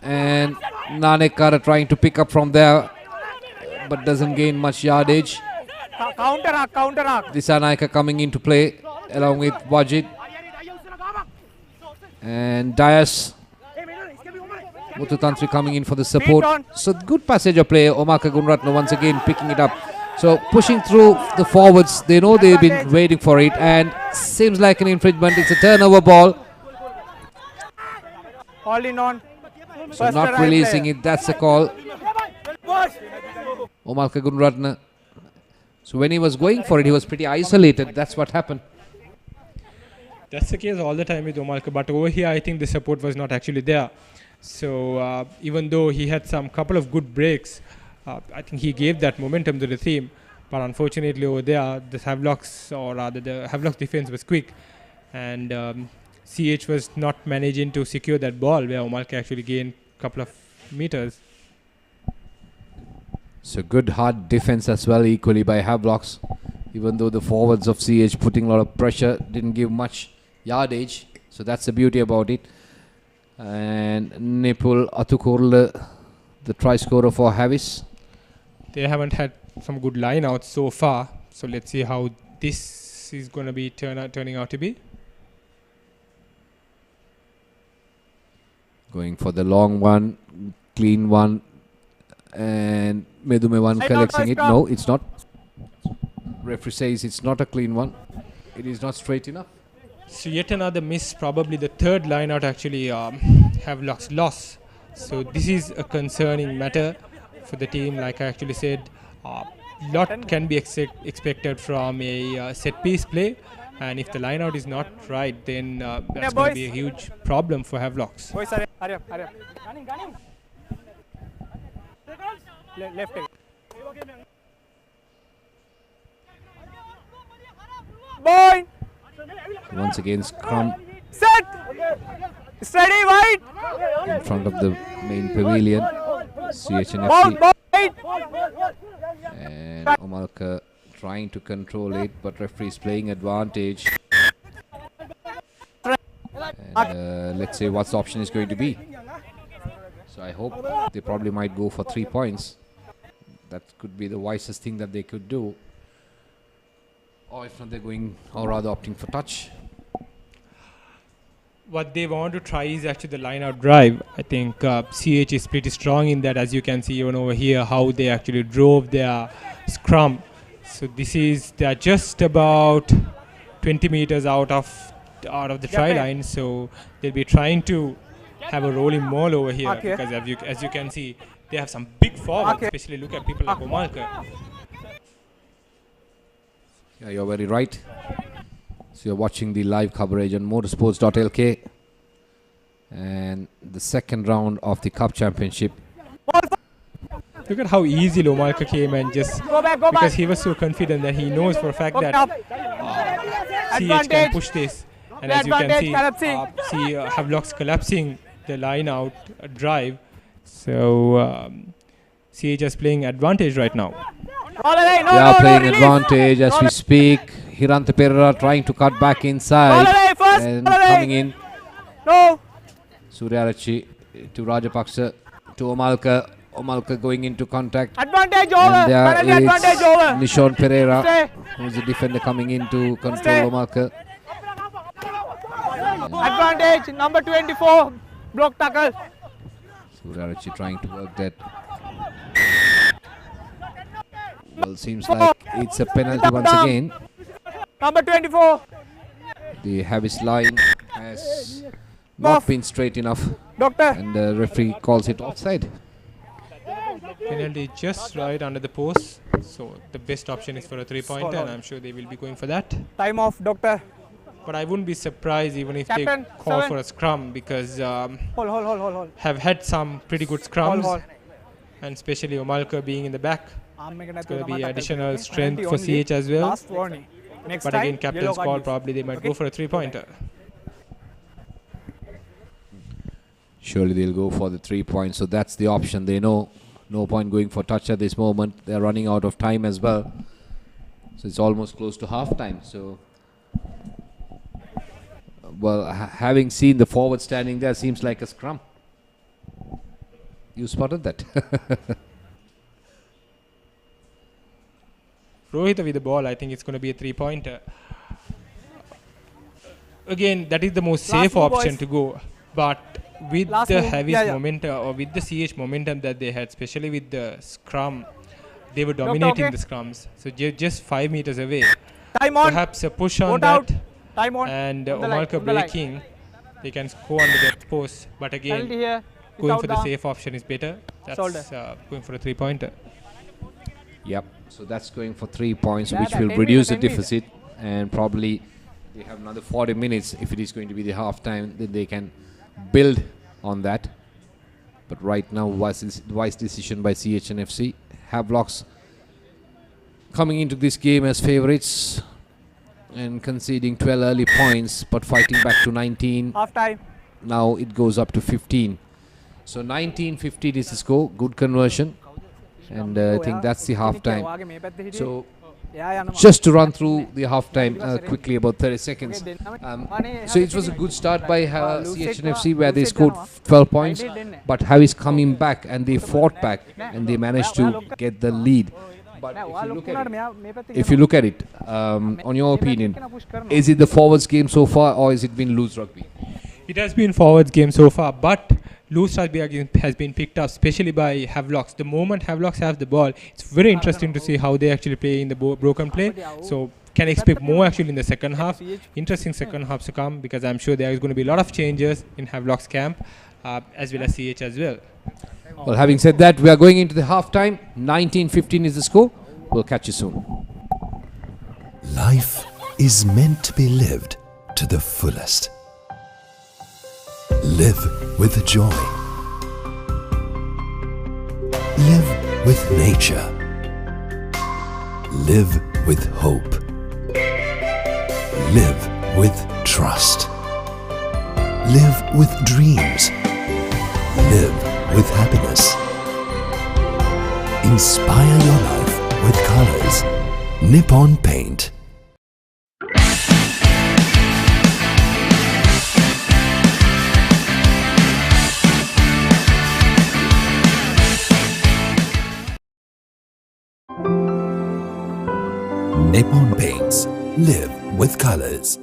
And Nanekara trying to pick up from there, but doesn't gain much yardage. Counter arc, counter arc. Disanayaka coming into play along with Wajid. And Dias. Mututantri coming in for the support. So good passage of play. Omalka Gunratna once again picking it up. So pushing through the forwards. They know they've been waiting for it. And seems like an infringement. It's a turnover ball. Holding on. So not releasing it. That's a call. Omalka Gunratna. So when he was going for it, he was pretty isolated. That's what happened. That's the case all the time with Omalka. But over here, I think the support was not actually there. So even though he had some couple of good breaks, I think he gave that momentum to the team. But unfortunately over there, the Havelocks, or rather the Havelock defense was quick. And CH was not managing to secure that ball where Omalka actually gained a couple of meters. So good hard defense as well, equally by Havelocks. Even though the forwards of CH putting a lot of pressure, didn't give much yardage. So that's the beauty about it. And Nipul Atukurla, the try scorer for Havis. They haven't had some good line outs so far. So let's see how this is going to be turning out to be. Going for the long one, clean one, and Medumewan collecting it. No, it's not. Referee says it's not a clean one. It is not straight enough. So yet another miss, probably the third line out actually Havelock's loss. So this is a concerning matter for the team. Like I actually said, lot can be expected from a set piece play. And if the line out is not right, then that's going to be a huge problem for Havelocks. Boys, hurry up. Left take. Boy! Once again, scrum Set! Steady, wide! in front of the main pavilion. Ball, CHNFC. wide! And Omalka trying to control it, but referee is playing advantage. And let's see what the option is going to be. So I hope they probably might go for 3 points. That could be the wisest thing that they could do. Or if not, they're going, or rather opting for touch. What they want to try is actually the line out drive. I think CH is pretty strong in that, as you can see even over here, how they actually drove their scrum. So this is, they are just about 20 meters out of the try line. So they'll be trying to have a rolling maul over here, because as you can see, they have some big forwards, especially look at people like Omalka. Yeah, you're very right. So you're watching the live coverage on motorsports.lk. And the second round of the Cup Championship. Look at how easy Omalka came and just, Go back. because he was so confident that he knows for a fact that CH can push this. And as you can see, Havelock's collapsing the line out drive. So CH is playing advantage right now. They are playing advantage as we speak. Hiranta Perera trying to cut back inside and coming in. No. Suryarachi to Rajapaksa to Omalka. Omalka going into contact. Advantage over. And there is Advantage over. Nishon Pereira, who's the defender coming in to control Omalka. Advantage, number 24. Block tackle. Suryarachi trying to work that. Well, seems like it's a penalty once again. Number 24. The Havis line has not been straight enough, Doctor. and the referee calls it offside. Penalty just right under the post. So the best option is for a 3-pointer, and I'm sure they will be going for that. Time off, doctor. But I wouldn't be surprised even if Captain, they call 7. for a scrum, because Hold. have had some pretty good scrums, Hold. and especially Omalka being in the back. It's going to be additional Okay. strength for Penalty CH as well. Last warning. Next But time, again, captain's yellow card call, use. probably they might Okay. go for a 3-pointer. Surely they'll go for the 3 points. So that's the option. They know no point going for touch at this moment. They're running out of time as well. So it's almost close to half time. So, well, having seen the forward standing there, seems like a scrum. You spotted that. Rohita with the ball, I think it's going to be a 3-pointer. Again, that is the most Last safe move, option boys. to go. But with Last the move. heavy Yeah. momentum, or with the CH momentum that they had, especially with the scrum, they were Doctor, dominating okay. the scrums. So just 5 meters away. Time on. Perhaps a push on Vote that, out. Time on. and On the line, Omalka on the line. breaking, they can score on the depth post. But Penalty again, here. going Without for the down. safe option is better. Shoulder. That's going for a 3-pointer. Yep. So that's going for 3 points, Yeah, which that will 10 reduce the meter, 10 deficit, and probably they have another 40 minutes. If it is going to be the half time, then they can build on that. But right now, wise decision by CHNFC. Havelocks coming into this game as favourites and conceding 12 early points, but fighting back to 19. Half time. Now it goes up to 15. So 19-15 is the score. Good conversion. And I think that's the half time. So just to run through the half time quickly, about 30 seconds. So it was a good start by CHNFC, where they scored 12 points, but Havis coming back, and they fought back, and they managed to get the lead. But if you look at it, on your opinion, is it the forwards game so far, or has it been loose rugby? It has been forwards game so far, but loose rugby again has been picked up, especially by Havelocks. The moment Havelocks have the ball, it's very interesting to see how they actually play in the broken play. So can expect more actually in the second half. Interesting second half to come, because I'm sure there is going to be a lot of changes in Havelocks camp, as well as CH as well. Well, having said that, we are going into the half time. 19-15 is the score. We'll catch you soon. Life is meant to be lived to the fullest. Live with joy. Live with nature. Live with hope. Live with trust. Live with dreams. Live with happiness. Inspire your life with colors. Nippon Paint. Nippon Paints. Live with colors.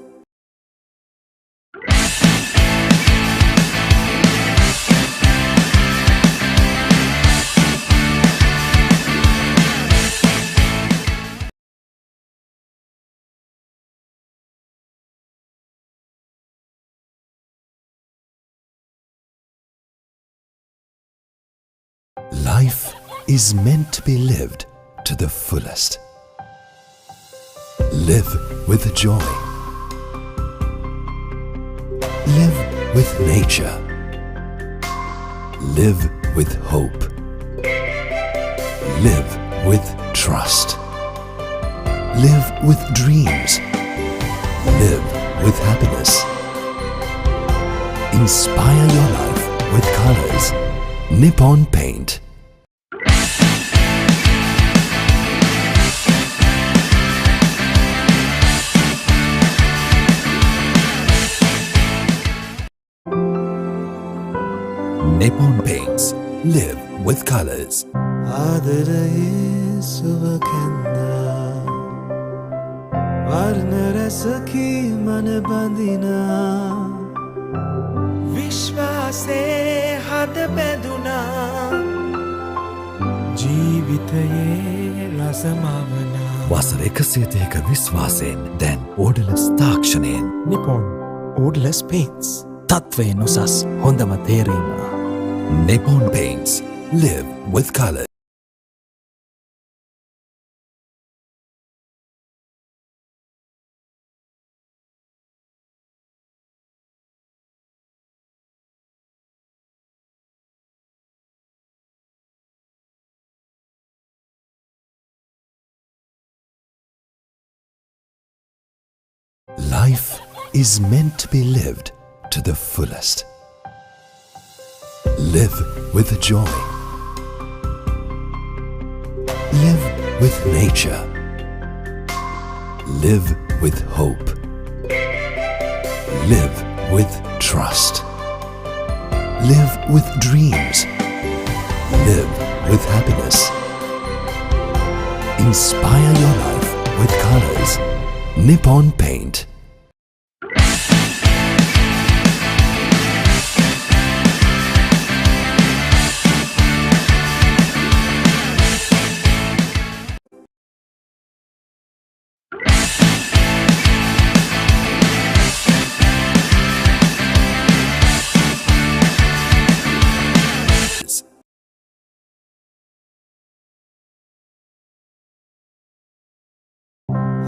Life is meant to be lived to the fullest. Live with joy. Live with nature. Live with hope. Live with trust. Live with dreams. Live with happiness. Inspire your life with colors. Nippon Paint. Nippon Paints. Live with colors. විශ්වාසේ හද බැඳුනා ජීවිතයේ රසමවනා වසර 130ක විශ්වාසයෙන් දැන් ඕඩලස් තාක්ෂණයෙන් Nippon Odorless Paints. තත්වයෙන් උසස් හොඳම තේරීම. Nippon Paints. Live with color. Life is meant to be lived to the fullest. Live with joy. Live with nature. Live with hope. Live with trust. Live with dreams. Live with happiness. Inspire your life with colors. Nippon Paint.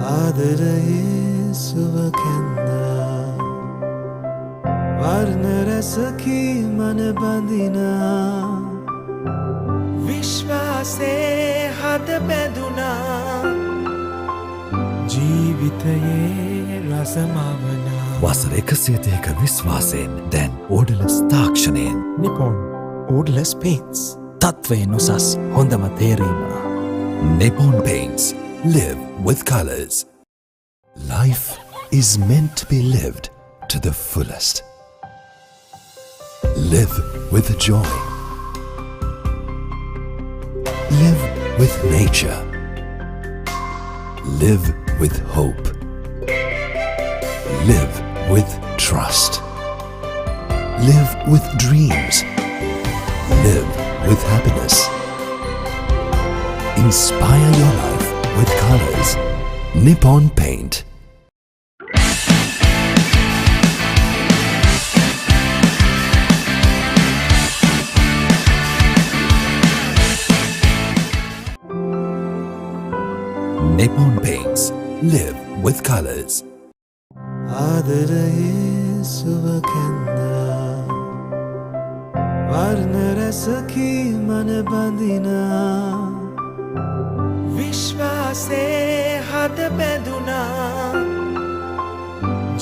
ආදරයේ සුවකෙන්නා වර්ණ රසකී මන බඳිනා විශ්වාසේ හද බැඳුනා ජීවිතයේ රසමවනා වසර 130ක විශ්වාසයෙන් දැන් ඕඩලස් තාක්ෂණයෙන් Nippon Odorless Paints. තත්වයෙන් උසස් හොඳම තේරීම. Nippon Paints. Live with colors. Life is meant to be lived to the fullest. Live with joy. Live with nature. Live with hope. Live with trust. Live with dreams. Live with happiness. Inspire your life with colors. Nippon Paint. Nippon Paints. Live with colors. ආදරයේ සුවකෙන්නා වර්ණ රසකී මන බඳිනා විශ්වාසේ හද බැඳුනා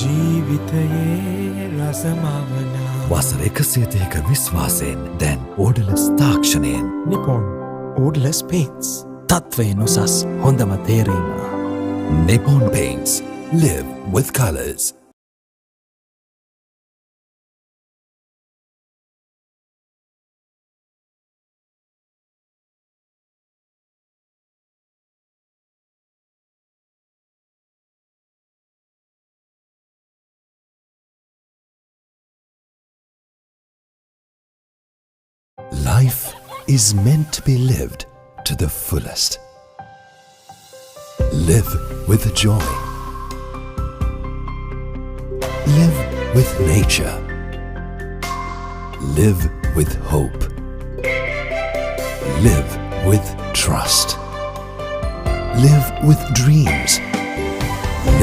ජීවිතයේ රසමවනා වසර 130ක විශ්වාසයෙන් දැන් ඕඩලස් තාක්ෂණයෙන් Nippon Odorless Paints. තත්වයෙන් උසස් හොඳම තේරීම. Nippon Paints. Live with colors. Life is meant to be lived to the fullest. Live with joy. Live with nature. Live with hope. Live with trust. Live with dreams.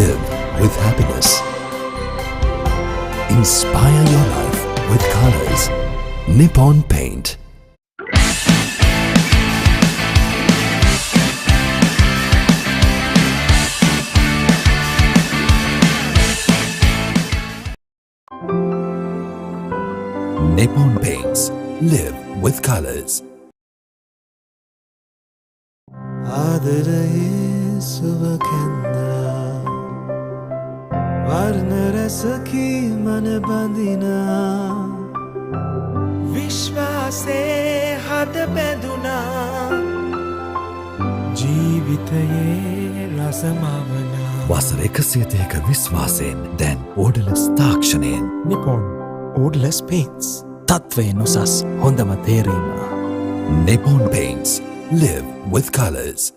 Live with happiness. Inspire your life with colors. Nippon Paint. Nippon Paints. Live with colors. ආදරයේ සුවකෙන්නා වර්ණ රසකී මන බඳිනා විශ්වාසේ හද බැඳුනා ජීවිතයේ රසමවනා වසර 130ක විශ්වාසයෙන් දැන් ඕඩලස් තාක්ෂණයෙන් Nippon Odorless Paints. තත්වයෙන් උසස් හොඳම තේරීම. Nippon Paints. Live with colors.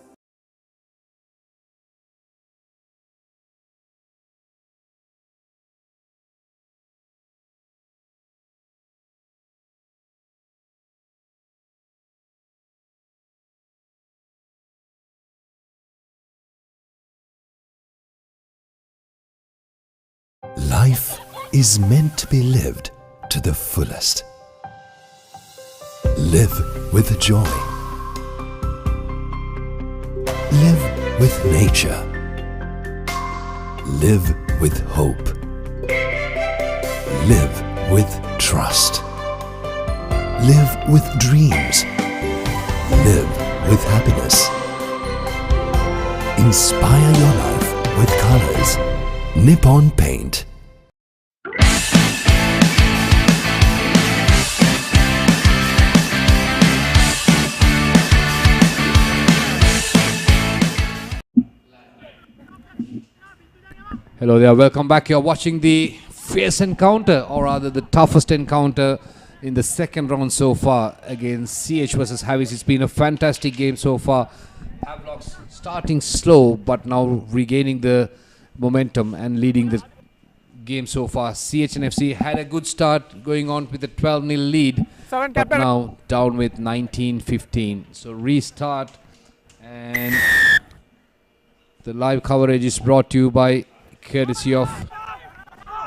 Life is meant to be lived to the fullest. Live with joy. Live with nature. Live with hope. Live with trust. Live with dreams. Live with happiness. Inspire your life with colors. Nippon Paint. Hello there, welcome back. You're watching the fierce encounter, or rather the toughest encounter in the second round so far against CH versus Havis. It's been a fantastic game so far. Havelock's starting slow, but now regaining the momentum and leading the game so far. CHNFC had a good start, going on with a 12-0 lead, but now down with 19-15. So restart, and the live coverage is brought to you by courtesy of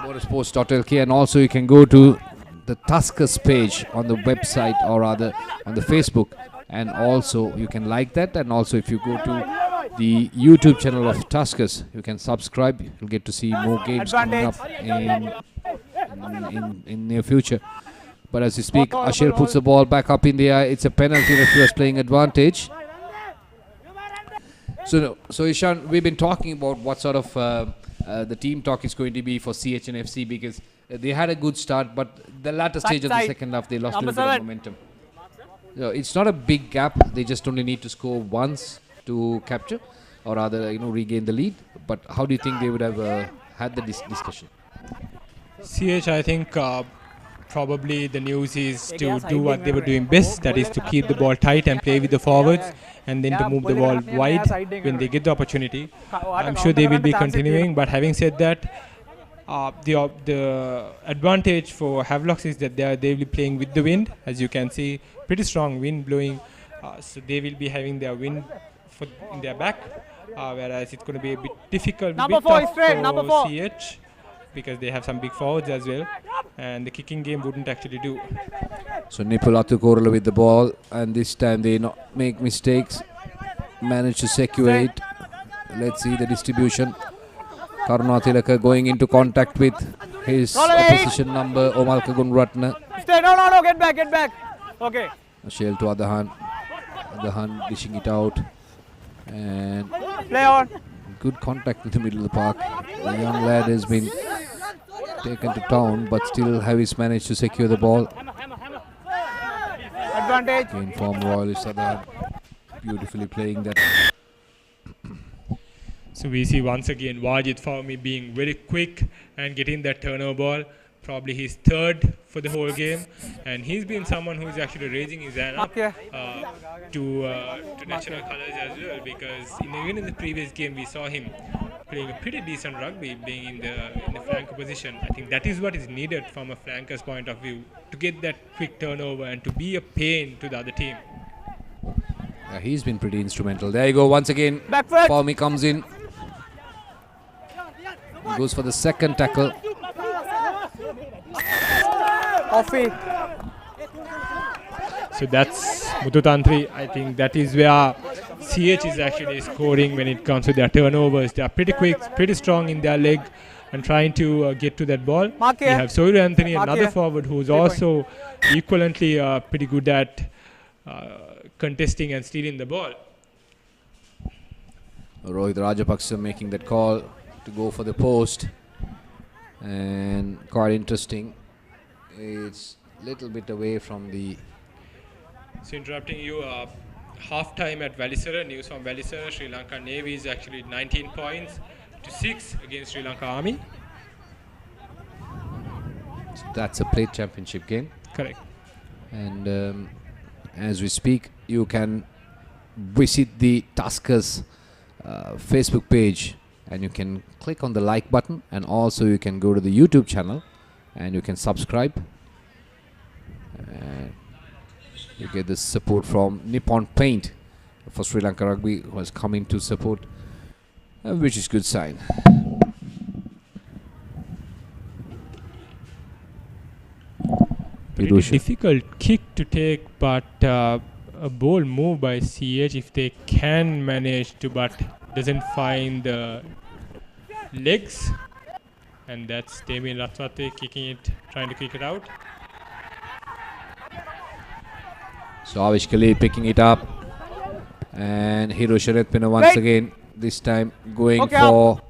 motorsports.lk, and also you can go to the Tuskers page on the website, or rather on the Facebook, and also you can like that, and also if you go to the YouTube channel of Tuskers, you can subscribe. You'll get to see more games coming up in near future. But as we speak, Ashil puts the ball back up in the air. It's a penalty. Referee is playing advantage. So Ishan, we've been talking about what sort of the team talk is going to be for CHNFC, because they had a good start, but the latter stage of the second half they lost a little bit of momentum. It's not a big gap. They just only need to score once to capture, or rather, regain the lead. But how do you think they would have had the discussion? CH, I think probably the news is to do what they were doing best, that is to keep the ball tight and play with the forwards, and then to move the ball wide when they get the opportunity. I'm sure they will be continuing, but having said that, the advantage for Havelock is that they will be playing with the wind. As you can see, pretty strong wind blowing, so they will be having their wind in their back, whereas it's going to be a bit difficult, for CH, because they have some big forwards as well, and the kicking game wouldn't actually do. So Nipulatu Korala with the ball, and this time they not make mistakes, manage to secure it. Let's see the distribution. Karuna Tilaka going into contact with his opposition number, Omalka Gunratna. No, get back. Okay. Ashil to Adahan dishing it out, and Play on. good contact in the middle of the park. The young lad has been taken to town, but still Havis managed to secure the ball. Advantage. In form, Royalist Adahan beautifully playing that. So we see once again Wajid Fawmi being very quick and getting that turnover ball. Probably his third for the whole game, and he's been someone who's actually raising his hand up to national colours as well, because even in the previous game we saw him playing a pretty decent rugby, being in the flanker position. I think that is what is needed from a flanker's point of view, to get that quick turnover and to be a pain to the other team. He's been pretty instrumental. There you go, once again Fawmi comes in, goes for the second tackle. Offie. So that's Mututantri. I think that is where CH is actually scoring when it comes to their turnovers. They are pretty quick, pretty strong in their leg, and trying to get to that ball. We have Soiru Anthony, another forward who's also equivalently pretty good at contesting and stealing the ball. Rohit Rajapaksa making that call to go for the post, and quite interesting. It's a little bit away from the... So interrupting you, half-time at Valisara, news from Valisara, Sri Lanka Navy is actually 19 points to 6 against Sri Lanka Army. So that's a plate championship game. Correct. And as we speak, you can visit the Tuskers Facebook page, and you can click on the like button, and also you can go to the YouTube channel and you can subscribe, and you get the support from Nippon Paint for Sri Lanka Rugby, who has come in to support, which is good sign. pretty difficult kick to take, but a bold move by CH if they can manage to, but doesn't find the legs. And that's Damien Ratwate kicking it, trying to kick it out. So Avish Khalil picking it up. And Hiro Sharetpina once again, this time going for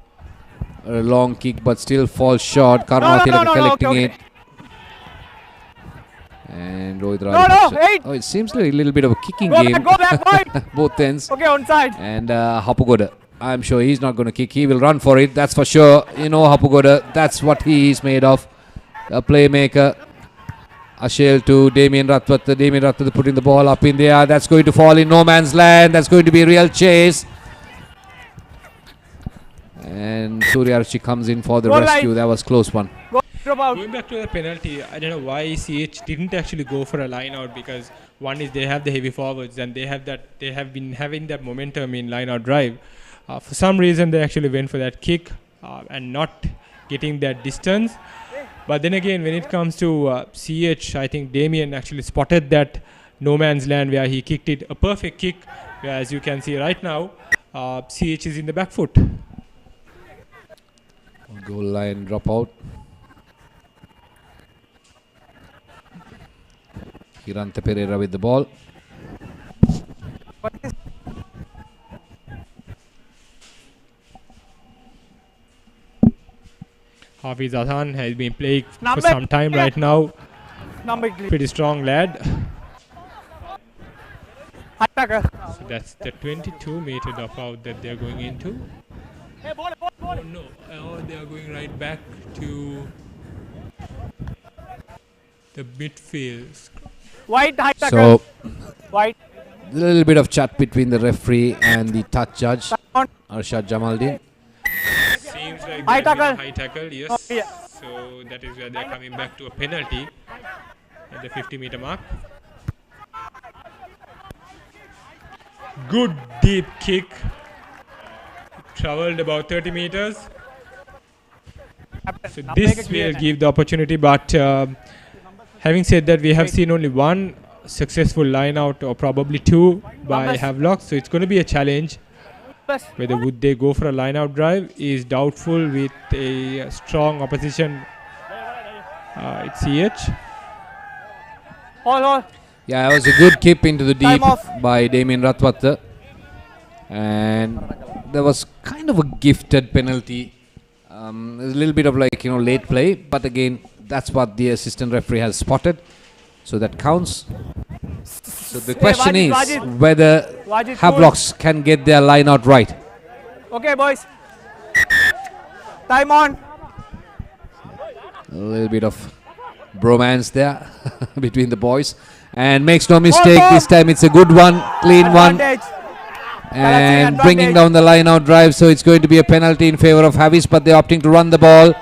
a long kick, but still falls short. Karnatilaka collecting it. And Rohit Raj. Oh, it seems like a little bit of a kicking game. Go back, both ends. Okay, onside. And Hapugoda, I'm sure he's not going to kick. He will run for it, that's for sure. You know Hapugoda, that's what he is made of. A playmaker. Ashel to Damien Ratwat. Damien Ratwat putting the ball up in the air. That's going to fall in no man's land. That's going to be a real chase. And Surya Archie comes in for the rescue. That was close one. Going back to the penalty, I don't know why CH didn't actually go for a line out, because one is they have the heavy forwards and they have been having that momentum in line out drive. For some reason they actually went for that kick and not getting that distance. But then again, when it comes to CH, I think Damien actually spotted that no man's land where he kicked it, a perfect kick, where as you can see right now, CH is in the back foot. Goal line drop out. Hirante Pereira with the ball. Hafiz Hassan has been playing for some time right now. Pretty strong lad. So that's the 22-meter dropout that they're going into. Oh no, they are going right back to the midfield. White, high tackle. So, White. a little bit of chat between the referee and the touch judge, Arshad Jamaldin. Seems like high tackle. High tackle, yes. Oh, yeah. So that is where they're coming back to a penalty at the 50-meter mark. Good deep kick. Traveled about 30 meters. So this will give the opportunity, but having said that, we have seen only one successful line out, or probably two by Havelock. So it's going to be a challenge. Whether would they go for a line out drive is doubtful with a strong opposition. It's CH. Yeah, it was a good kick into the deep by Damien Ratwat. And there was kind of a gifted penalty. A little bit of late play. But again, that's what the assistant referee has spotted. So that counts. So the question is whether Havelocks can get their line out right. Okay, boys. Time on. A little bit of bromance there between the boys. And makes no mistake, this time it's a good one, clean one. And bringing down the line out drive. So it's going to be a penalty in favor of Havis, but they're opting to run the ball.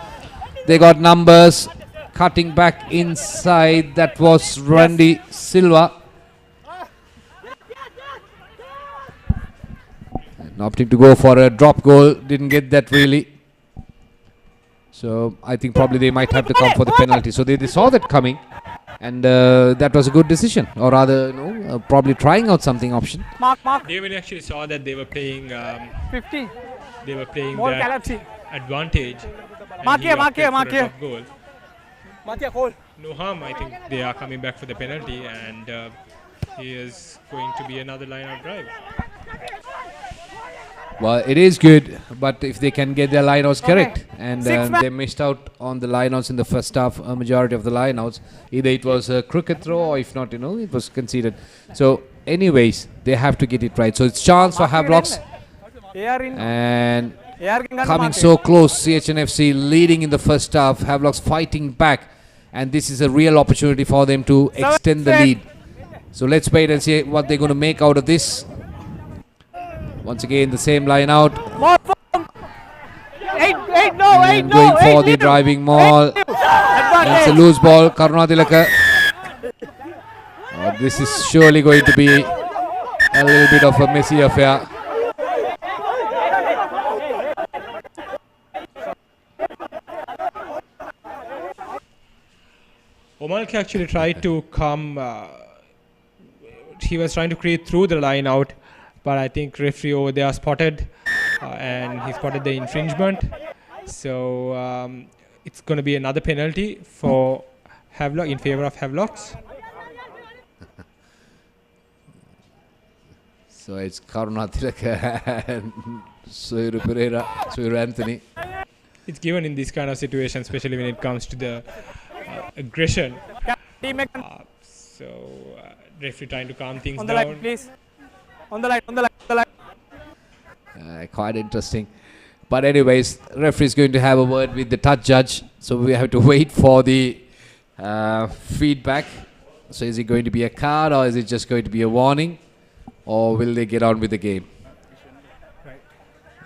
They got numbers. Cutting back inside, that was Randy Silva. And opting to go for a drop goal, didn't get that really. So I think probably they might have to come for the penalty. So they saw that coming, and that was a good decision, or rather, probably trying out something option. Mark. David actually saw that they were playing 50. They were playing More that Galaxy. advantage. Mark here. Goal. No harm, I think they are coming back for the penalty, and he is going to be another line out drive. Well, it is good, but if they can get their lineouts correct, and they missed out on the lineouts in the first half, a majority of the lineouts, either it was a crooked throw, or if not, it was conceded. So, anyways, they have to get it right. So it's chance for Havelocks, and coming so close. CHNFC leading in the first half. Havelocks fighting back, and this is a real opportunity for them to extend the lead. So let's wait and see what they're going to make out of this. Once again, the same line out. Going for the driving maul. It's a loose ball. Karunatilaka. This is surely going to be a little bit of a messy affair. Omalke actually tried to come. He was trying to create through the line out, but I think referee over there spotted, and he spotted the infringement. So it's going to be another penalty for Havelock in favor of Havelocks. So it's Karuna Tilaka and Soiru Pereira, Soiru Anthony. It's given in this kind of situation, especially when it comes to the aggression. So referee trying to calm things On the down. line, please. On the line. Quite interesting. But anyways, referee is going to have a word with the touch judge. So we have to wait for the feedback. So is it going to be a card or is it just going to be a warning? Or will they get on with the game? Right.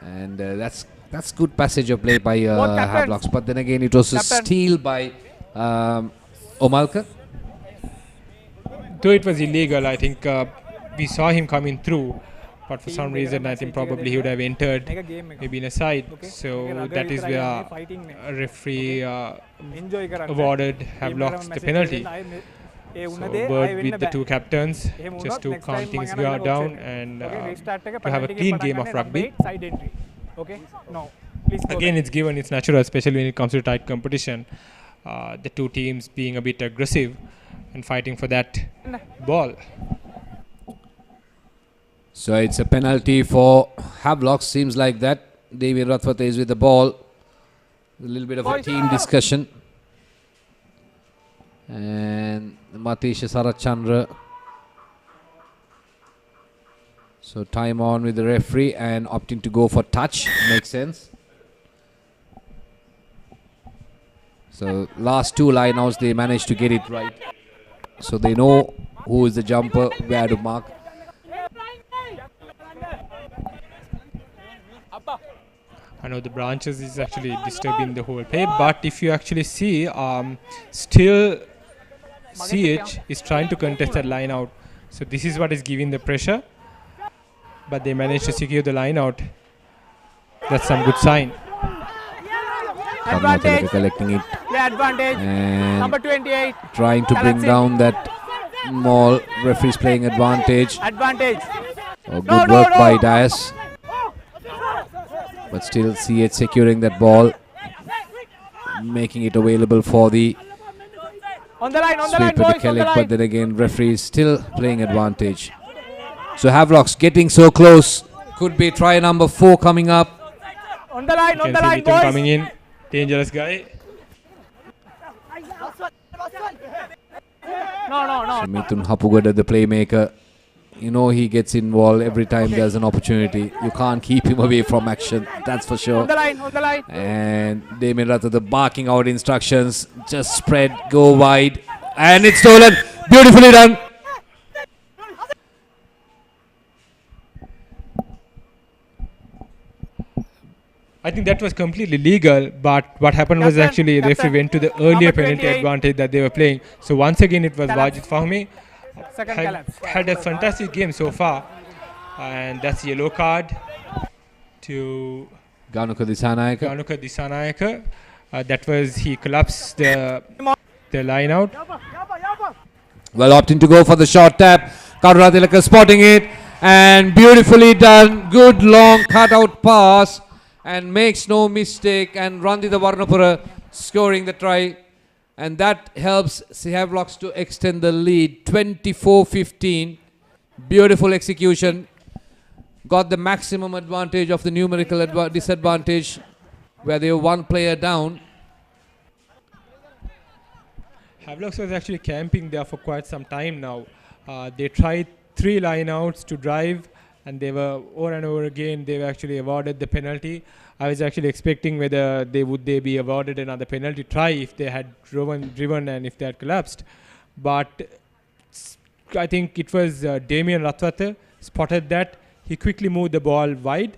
And that's good passage of play by Both captains. Havelocks. But then again, it was a Captain. steal by Omalka. Though it was illegal, I think we saw him coming through, but for some reason I think probably he would have entered maybe in a side. So that is where a referee awarded Havelocks the penalty. So word with the two captains just to calm things down and to have a clean game of rugby. Okay, no. Please go Again, back. it's given, it's natural, especially when it comes to tight competition. The two teams being a bit aggressive and fighting for that ball. So it's a penalty for Havelock. Seems like that. David Rathwate is with the ball. A little bit of a team discussion. And Matisha Sarachandra. So time on with the referee and opting to go for touch. Makes sense. So last two lineouts they managed to get it right. So they know who is the jumper, where to mark. I know the branches is actually disturbing the whole play, but if you actually see, still CH is trying to contest that line out. So this is what is giving the pressure, but they managed to secure the line out. That's some good sign. Advantage. Collecting it Yeah, advantage. and Number 28. trying to bring Galaxy. down that maul. Referee's playing advantage. Advantage. Oh, good work by Dias. But still CH securing that ball, making it available for the On the line, sweep with the boys, on the Kellic. But line. then again, referee is still playing advantage. So Havelocks getting so close. Could be try number 4 coming up. On the line, You can see Nippon boys. coming in, dangerous guy. No. So Mithun Hapugada, the playmaker, you know he gets involved every time there's an opportunity. You can't keep him away from action, that's for sure. On the line. And Damien Ratha, the barking out instructions, just spread, go wide, and it's stolen. Beautifully done. I think that was completely legal, but what happened was Captain, actually referee captain, went to the earlier number penalty 28. advantage that they were playing. So once again it was Collapse. Wajid Fahmi. Second had, collapse. had a fantastic game so far, and that's yellow card to Ganuka Disanayaka. Ganuka Disanayaka. That was, he collapsed the line out. Well, opting to go for the short tap. Karuna Tilaka spotting it, and beautifully done. Good long cutout pass, and makes no mistake. And Randita Varnapura scoring the try, and that helps Havelocks to extend the lead 24-15. Beautiful execution. Got the maximum advantage of the numerical disadvantage, where they were one player down. Havelocks was actually camping there for quite some time now. They tried 3 lineouts to drive, and they were over and over again they were actually awarded the penalty. I was actually expecting whether they be awarded another penalty try if they had driven and if they had collapsed. But I think it was Damien Rathwate spotted that. He quickly moved the ball wide,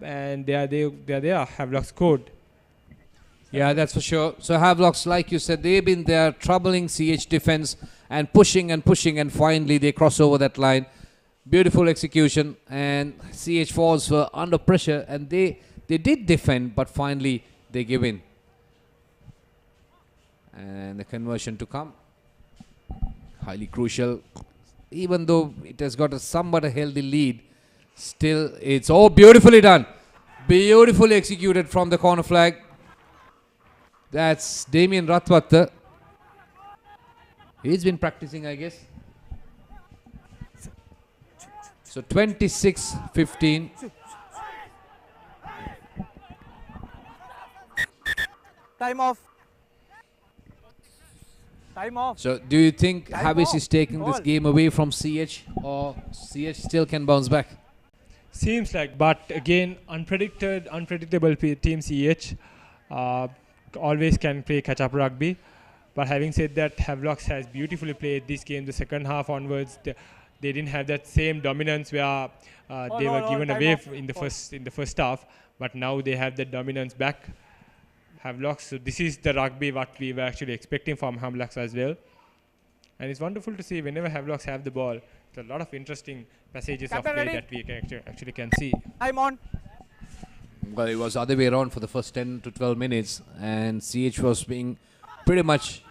and they are there. Havelock scored. Yeah, that's for sure. So Havelocks, like you said, they've been there troubling CH defense and pushing, and finally they cross over that line. Beautiful execution, and CH falls were under pressure, and they did defend, but finally they give in. And the conversion to come. Highly crucial. Even though it has got a somewhat a healthy lead, still it's beautifully done. Beautifully executed from the corner flag. That's Damien Rathwatta. He's been practicing, I guess. So 26-15. Time off. Time off. So do you think Time Havis off. is taking this Ball. game away from CH, or CH still can bounce back? Seems like, but again, unpredictable team CH always can play catch-up rugby. But having said that, Havelock has beautifully played this game. The second half onwards, they didn't have that same dominance where they were given time away off. in the first half. But now they have that dominance back. Havelock. So this is the rugby what we were actually expecting from Havelock as well. And it's wonderful to see whenever Havelock have the ball, there's a lot of interesting passages Captain of play ready? that we can actually can see. Time on. Well, it was the other way around for the first 10 to 12 minutes, and CH was being pretty much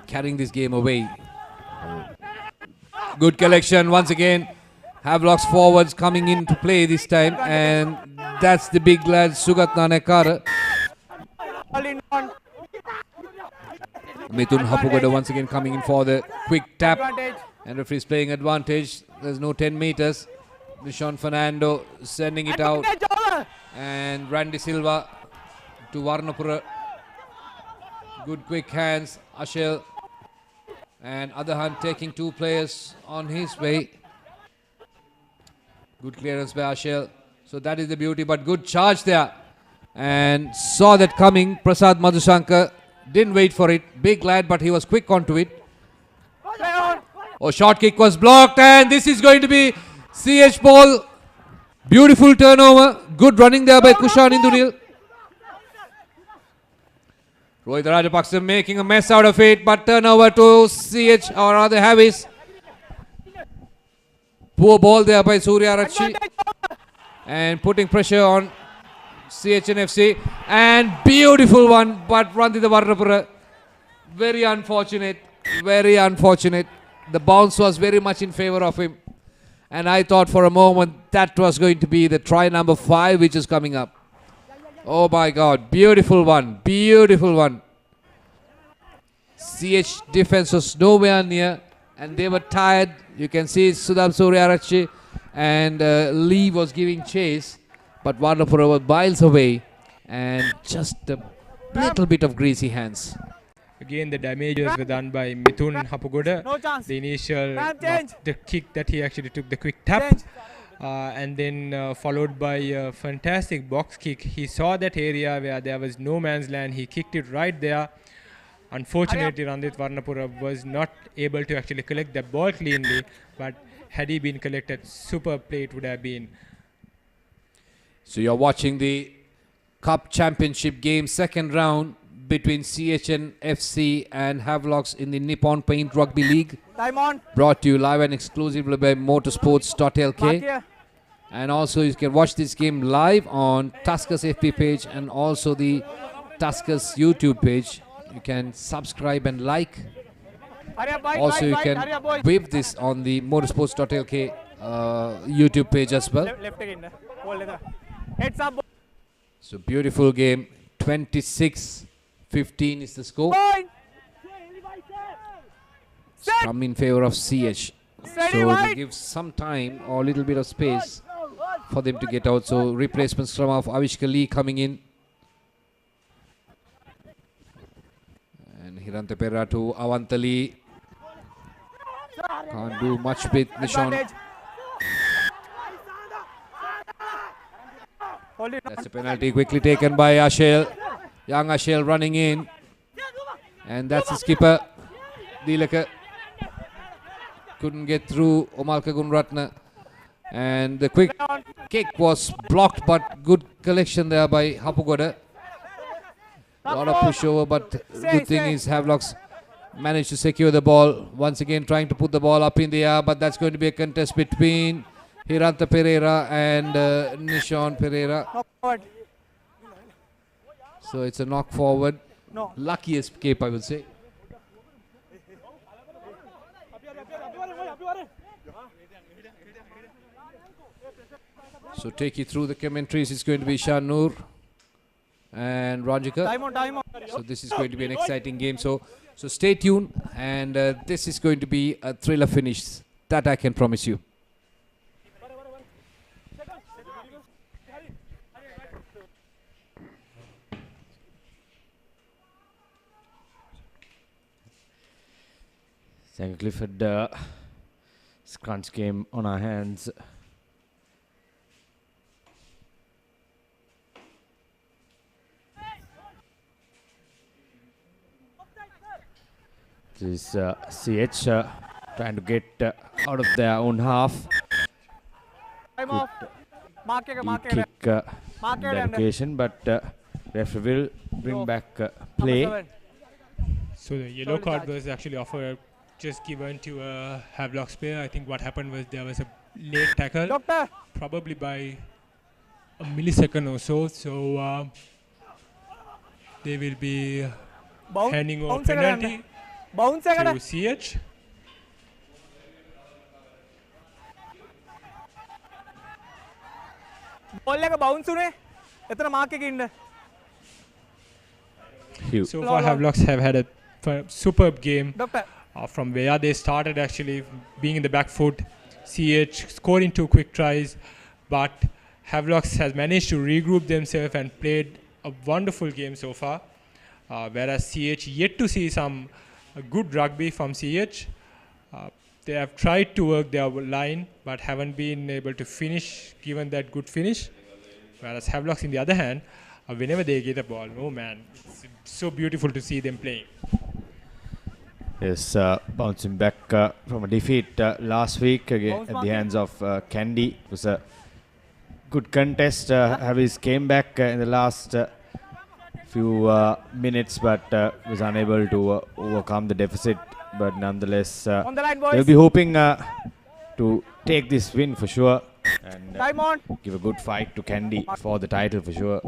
carrying this game away. Good collection once again. Havelock's forwards coming into play this time, and that's the big lad Sugat Nanekara. All in on. Mithun Hapugada once again coming in for the quick tap, Advantage. and referee's playing advantage. There's no 10 meters. Nishon Fernando sending it out, Advantage over. and Randy Silva to Varnapura. Good quick hands, Ashel, and Adahan taking two players on his way. Good clearance by Ashel. So that is the beauty, but good charge there. And saw that coming. Prasad Madhushankar didn't wait for it. Big lad, but he was quick onto it. Play on. Oh, short kick was blocked, and this is going to be CH ball. Beautiful turnover. Good running there by Kushan Indunil. Rohit Rajapaksa making a mess out of it, but turnover to CH, or rather Havis. Poor ball there by Surya Rachi, Advantage over. and putting pressure on CHNFC, and beautiful one, but Randita Varnapura, very unfortunate, very unfortunate. The bounce was very much in favor of him, and I thought for a moment that was going to be the try number 5 which is coming up. Oh my God, beautiful one, beautiful one. CH defense was nowhere near, and they were tired. You can see Sudham Suryarachi and Lee was giving chase, but Varnapura was miles away, and just a little bit of greasy hands. Again, the damages were done by Mithun Hapugoda. No chance. The initial Time change. the kick that he actually took, the quick tap, Change. and then followed by a fantastic box kick. He saw that area where there was no man's land. He kicked it right there. Unfortunately, Randit Varnapura was not able to actually collect the ball cleanly, but had he been collected, super play it would have been. So you're watching the Cup Championship game, second round between CHN FC and Havelocks in the Nippon Paint Rugby League. Time on. Brought to you live and exclusively by motorsports.lk. Mark here. And also you can watch this game live on Tuskers FB page and also the Tuskers YouTube page. You can subscribe and like. Hurry up, bike, Also bike, you bike. Hurry can up, boys. wave this on the motorsports.lk YouTube page as well. Left again. Hold it. Heads up. So beautiful game. 26-15 is the score. Point. Set. Come in favor of CH. Steady So to wide. give some time or a little bit of space for them to get out. So replacement scrum of Avishka Lee coming in. And Hirante Perra to Avantali. Can't do much with Nishon. Advantage. Hold it. That's a penalty quickly taken by Ashel. Young Ashel running in. And that's the skipper. Dilaka couldn't get through Omalka Gunratna. And the quick kick was blocked, but good collection there by Hapugoda. A lot of pushover, but good thing is Havelocks managed to secure the ball. Once again trying to put the ball up in the air, but that's going to be a contest between Hiranta Pereira and Nishon Pereira. Knock forward. So it's a knock forward. No. Lucky escape, I would say. So take you through the commentaries. It's going to be Shanur and Ranjika. Time on. So this is going to be an exciting game. So stay tuned, and this is going to be a thriller finish. That I can promise you. Thank you, Clifford. Scrunch game on our hands. This is CH trying to get out of their own half. Time off. Mark Deep it. kick Mark in it that and- occasion, but referee will bring back play. Number 7. So the yellow card was actually offered, just given to a Havelock player. I think what happened was there was a late tackle, Doctor. probably by a millisecond or so. So they will be handing over penalty Bounce to CH. Ball එක bounce උනේ. එතන mark එකේ ඉන්න. Hugh. So far, Havelocks have had a superb game. Doctor. From where they started, actually being in the back foot, CH scoring 2 quick tries, but Havelocks has managed to regroup themselves and played a wonderful game so far. Whereas CH yet to see some good rugby from CH. They have tried to work their line, but haven't been able to finish, given that good finish. Whereas Havelocks, in the other hand, whenever they get the ball, oh man, it's so beautiful to see them playing. Yes, bouncing back from a defeat last week again at the hands of Candy. It was a good contest. Havis came back in the last few minutes, but was unable to overcome the deficit. But nonetheless, On the line, boys. they'll be hoping to take this win for sure and Time on. give a good fight to Candy for the title for sure.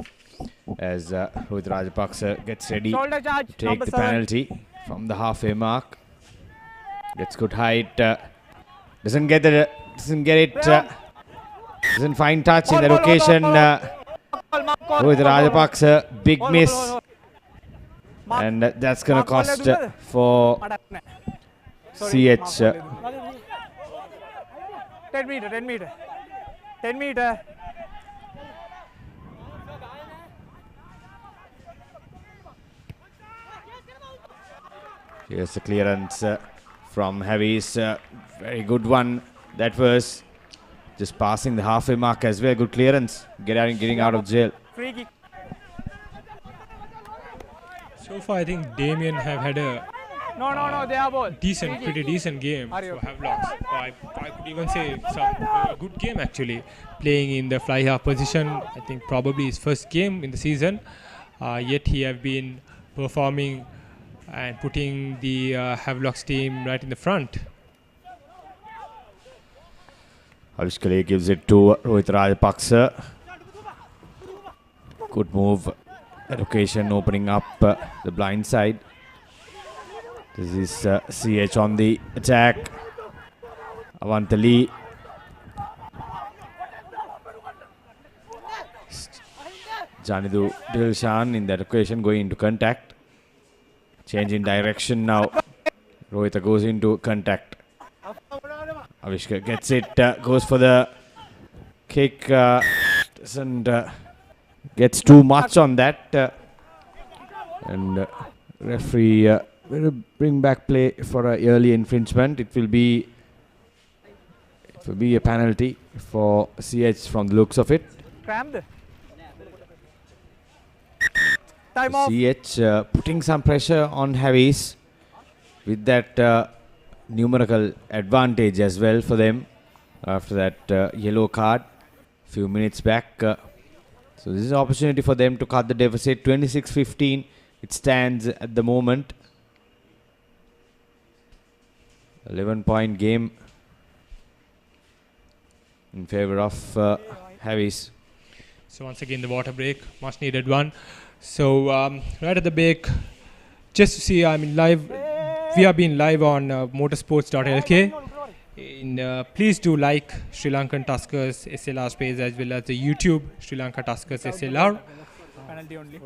As Rohit Rajapaksa gets ready Shoulder charge. to take Number the 7. penalty from the halfway mark. Gets good height. Doesn't get it. Doesn't find touch in that occasion. Rohit Rajapaksa, big miss, and that's gonna cost for CH. 10 meter. 10 meter. Here's the clearance from Havis. Very good one. That was just passing the halfway mark as well. Good clearance. Getting out of jail. Free kick. So far, I think Damien have had a No, they are ball. pretty decent game Are you for Havelocks. I could even say some good game actually, playing in the fly half position. I think probably his first game in the season. Yet he have been performing and putting the Havelocks team right in the front. Avishkale gives it to Rohit Rajapaksa. Good move. That occasion opening up the blind side. This is CH on the attack. Avantali. Janidu Dilshan in that occasion going into contact. Change in direction now. Rohita goes into contact. Avishka gets it, goes for the kick, doesn't gets too much on that, and referee will bring back play for an early infringement. It will be a penalty for CH from the looks of it. Crammed. Time off. CH putting some pressure on Havis with that numerical advantage as well for them after that yellow card few minutes back. So this is an opportunity for them to cut the deficit. 26-15 it stands at the moment. 11-point game in favor of Havis. So once again, the water break, much needed one. So right at the break, just to see, I mean, live. We have been live on motorsports.lk. Please do like Sri Lankan Tuskers SLR page as well as the YouTube Sri Lanka Tuskers SLR. Penalty only.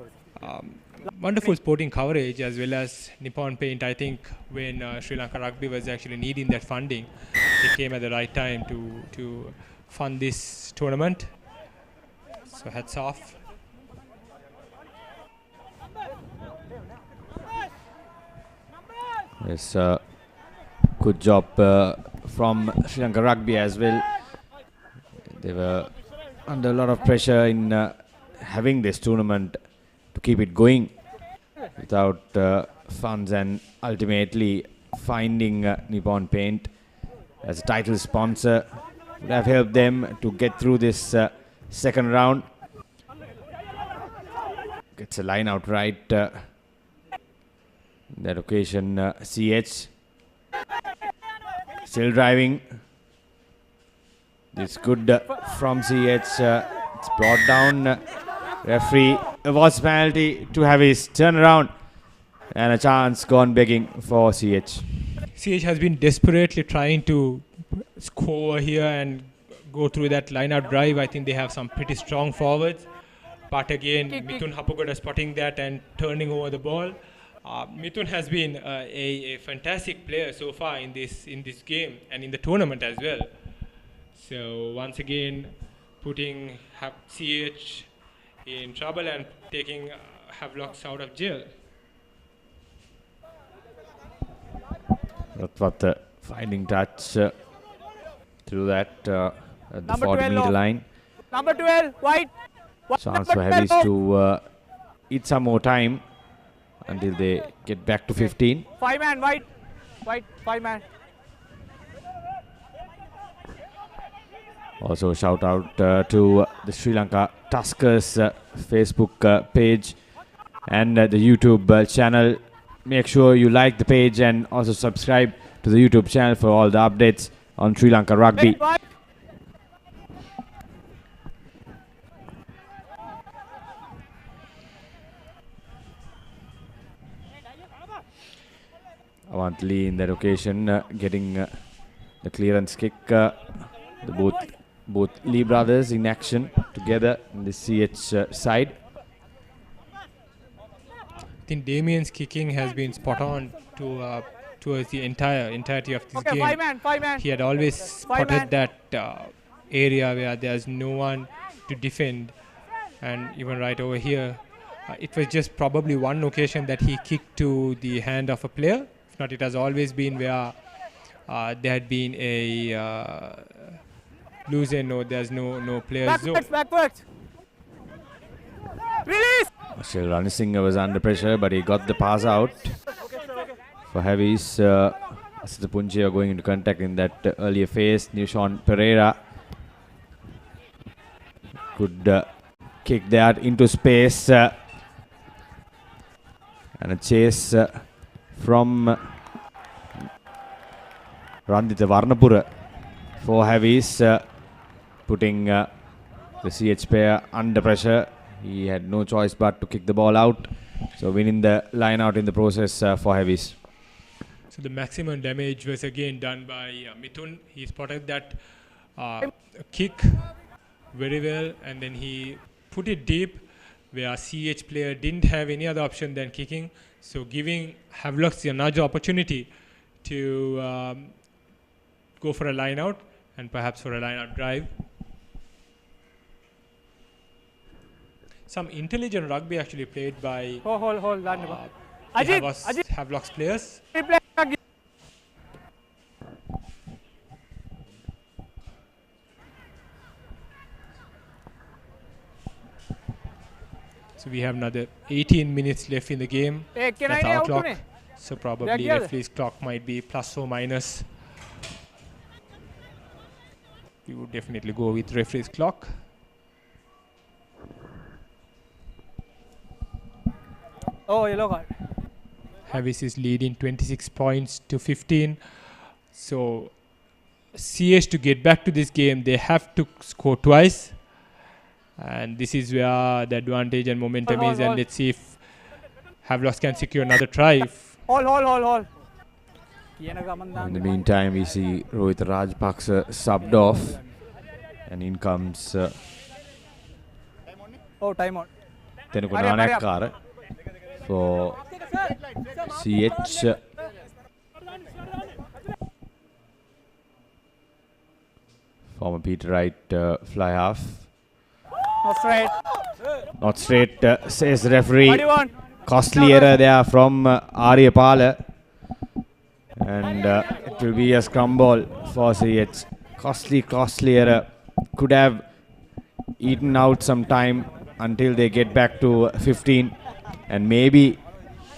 Wonderful sporting coverage as well as Nippon Paint. I think when Sri Lanka Rugby was actually needing that funding, they came at the right time to fund this tournament. So hats off. Yes, good job from Sri Lanka Rugby as well. They were under a lot of pressure in having this tournament to keep it going without funds, and ultimately finding Nippon Paint as a title sponsor would have helped them to get through this second round. Gets a line out right. That occasion, CH still driving. It's good from CH. It's brought down. Referee awards penalty to have his turnaround, and a chance gone begging for CH. CH has been desperately trying to score here and go through that line-out drive. I think they have some pretty strong forwards. But again, Mithun Hapugoda spotting that and turning over the ball. Mithun has been a fantastic player so far in this game and in the tournament as well. So once again, putting CH in trouble and taking Havelock out of jail. That's what the finding touch through that at the 40-meter line. Number 12, white. Chance for Heavies to eat some more time until they get back to 15. 5-man, white. White, 5-man. Also shout out to the Sri Lanka Tuskers Facebook page and the YouTube channel. Make sure you like the page and also subscribe to the YouTube channel for all the updates on Sri Lanka Rugby. Avantli in that occasion getting the clearance kick. Both Lee brothers in action together in the CH side. I think Damien's kicking has been spot on towards the entirety of this game. 5-man. He had always spotted that area where there's no one to defend, and even right over here, it was just probably one occasion that he kicked to the hand of a player. If not, it has always been where there had been a loose end or there's no players zone. Backwards. Release. Still Ranisinger was under pressure, but he got the pass out. For Heavies, Asita Punche are going into contact in that earlier phase. Nishon Pereira could kick that into space. And a chase from Randita Varnapura for Heavies, putting the CH player under pressure. He had no choice but to kick the ball out. So winning the line out in the process for Heavies. So the maximum damage was again done by Mithun. He spotted that kick very well, and then he put it deep where CH player didn't have any other option than kicking. So giving Havelock another opportunity to go for a line out and perhaps for a line out drive. Some intelligent rugby actually played by Hold that. Ajit. Havelock's players. So we have another 18 minutes left in the game. That's our clock. So probably referee's clock might be plus or minus. We would definitely go with referee's clock. Oh, yellow card. Havis is leading 26 points to 15. So CS to get back to this game, they have to score twice. And this is where the advantage and momentum is. And let's see if Havelock can secure another try. Hold. In the meantime, we see Rohit Rajapaksa subbed off. And in comes time out. Tenuku Nanayakkara for CH. Former Peter Wright fly half. Not straight, says the referee. What do you want? Costly error there from Aryapala. And it will be a scrum ball for CH. Costly error. Could have eaten out some time until they get back to 15 and maybe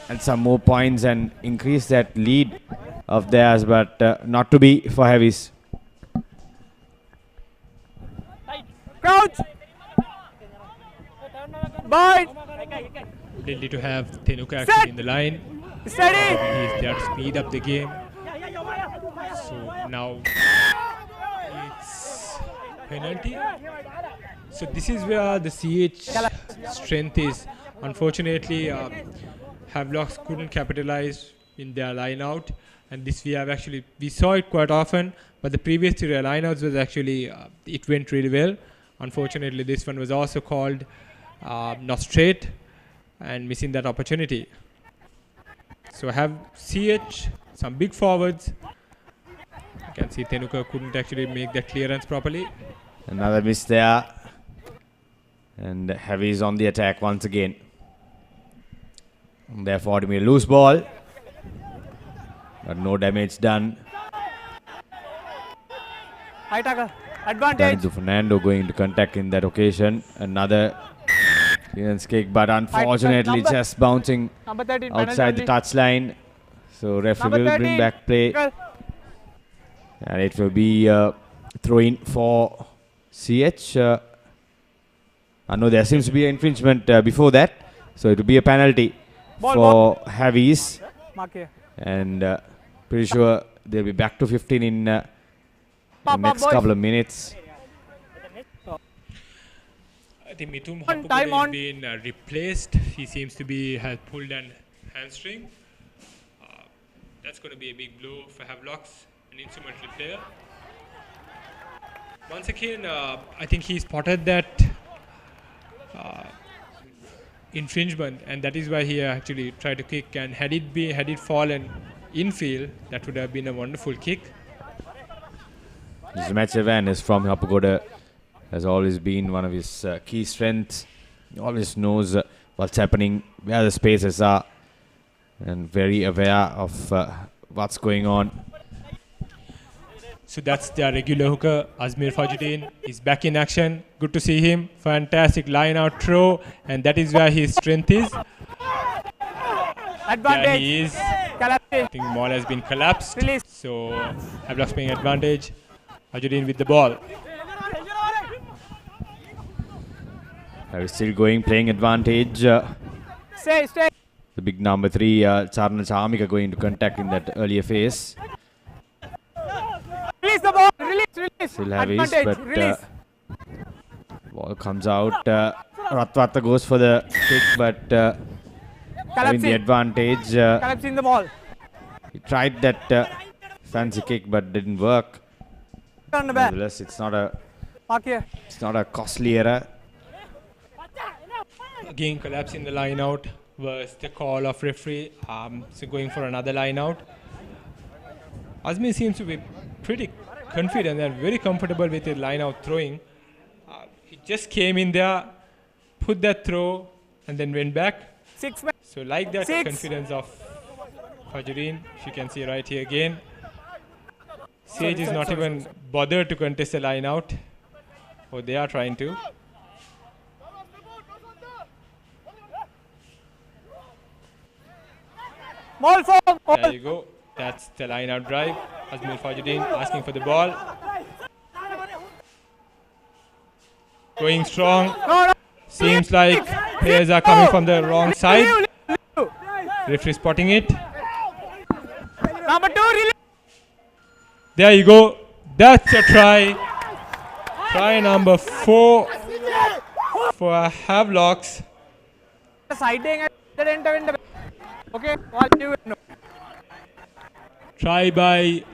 add some more points and increase that lead of theirs, but not to be for Heavies. Crouch! Bind! Ability to have Tenuka actually in the line. Steady! He's there to speed up the game. So now it's penalty. So this is where the CH strength is. Unfortunately, Havelocks couldn't capitalize in their line out, and this we saw it quite often, but the previous three line outs was actually it went really well. Unfortunately, this one was also called not straight and missing that opportunity. So have CH, some big forwards. You can see Tenuka couldn't actually make that clearance properly. Another miss there. And Heavies on the attack once again. And therefore, it will be a loose ball. But no damage done. High tackle. Advantage. Fernando going to contact in that occasion. Another clearance kick, but unfortunately just bouncing Number 13, outside the touchline. So referee will bring back play. And it will be throw-in for CH. No, there seems to be an infringement before that. So it will be a penalty for Heavies. Mark here. And pretty sure they'll be back to 15 in the next couple of minutes. I think Mitum Time has on. been replaced. He seems to has pulled an hamstring. That's going to be a big blow for Havelocks, an instrumental player. Once again, I think he spotted that infringement, and that is why he actually tried to kick. And had it fallen infield, that would have been a wonderful kick. This match awareness from Hapagoda has always been one of his key strengths. He always knows what's happening, where the spaces are, and very aware of what's going on. So that's their regular hooker, Azmir Fajuddin, is back in action. Good to see him. Fantastic line out throw, and that is where his strength is. Advantage. There he is. I think ball has been collapsed. Release. So Havelock playing advantage. Fajuddin with the ball. He's still going, playing advantage. Stay. The big number 3, Charna Chamika, going to contact in that earlier phase. Release the ball. Release. Still Heavies, Advantage. but Release. ball comes out. Ratwata goes for the kick, but having the advantage. Collapsing the ball. He tried that fancy kick, but didn't work. On the back. Nevertheless, it's not a costly error. Again, collapsing the line out was the call of referee. So going for another line out. Azmi seems to be pretty confident and very comfortable with his line out throwing. He just came in there, put that throw, and then went back. 6. So like that 6. confidence of Fajuddin, if you can see right here again. Sage is not even bothered to contest the line out. Oh, they are trying to. Ball form. There you go. That's the line out drive. Azmir Fajuddin asking for the ball. Going strong. Seems like players are coming from the wrong side. Referee spotting it. Number 2. Release. There you go. That's a try. Try number 4 for Havelocks. Sighting and okay, Try by.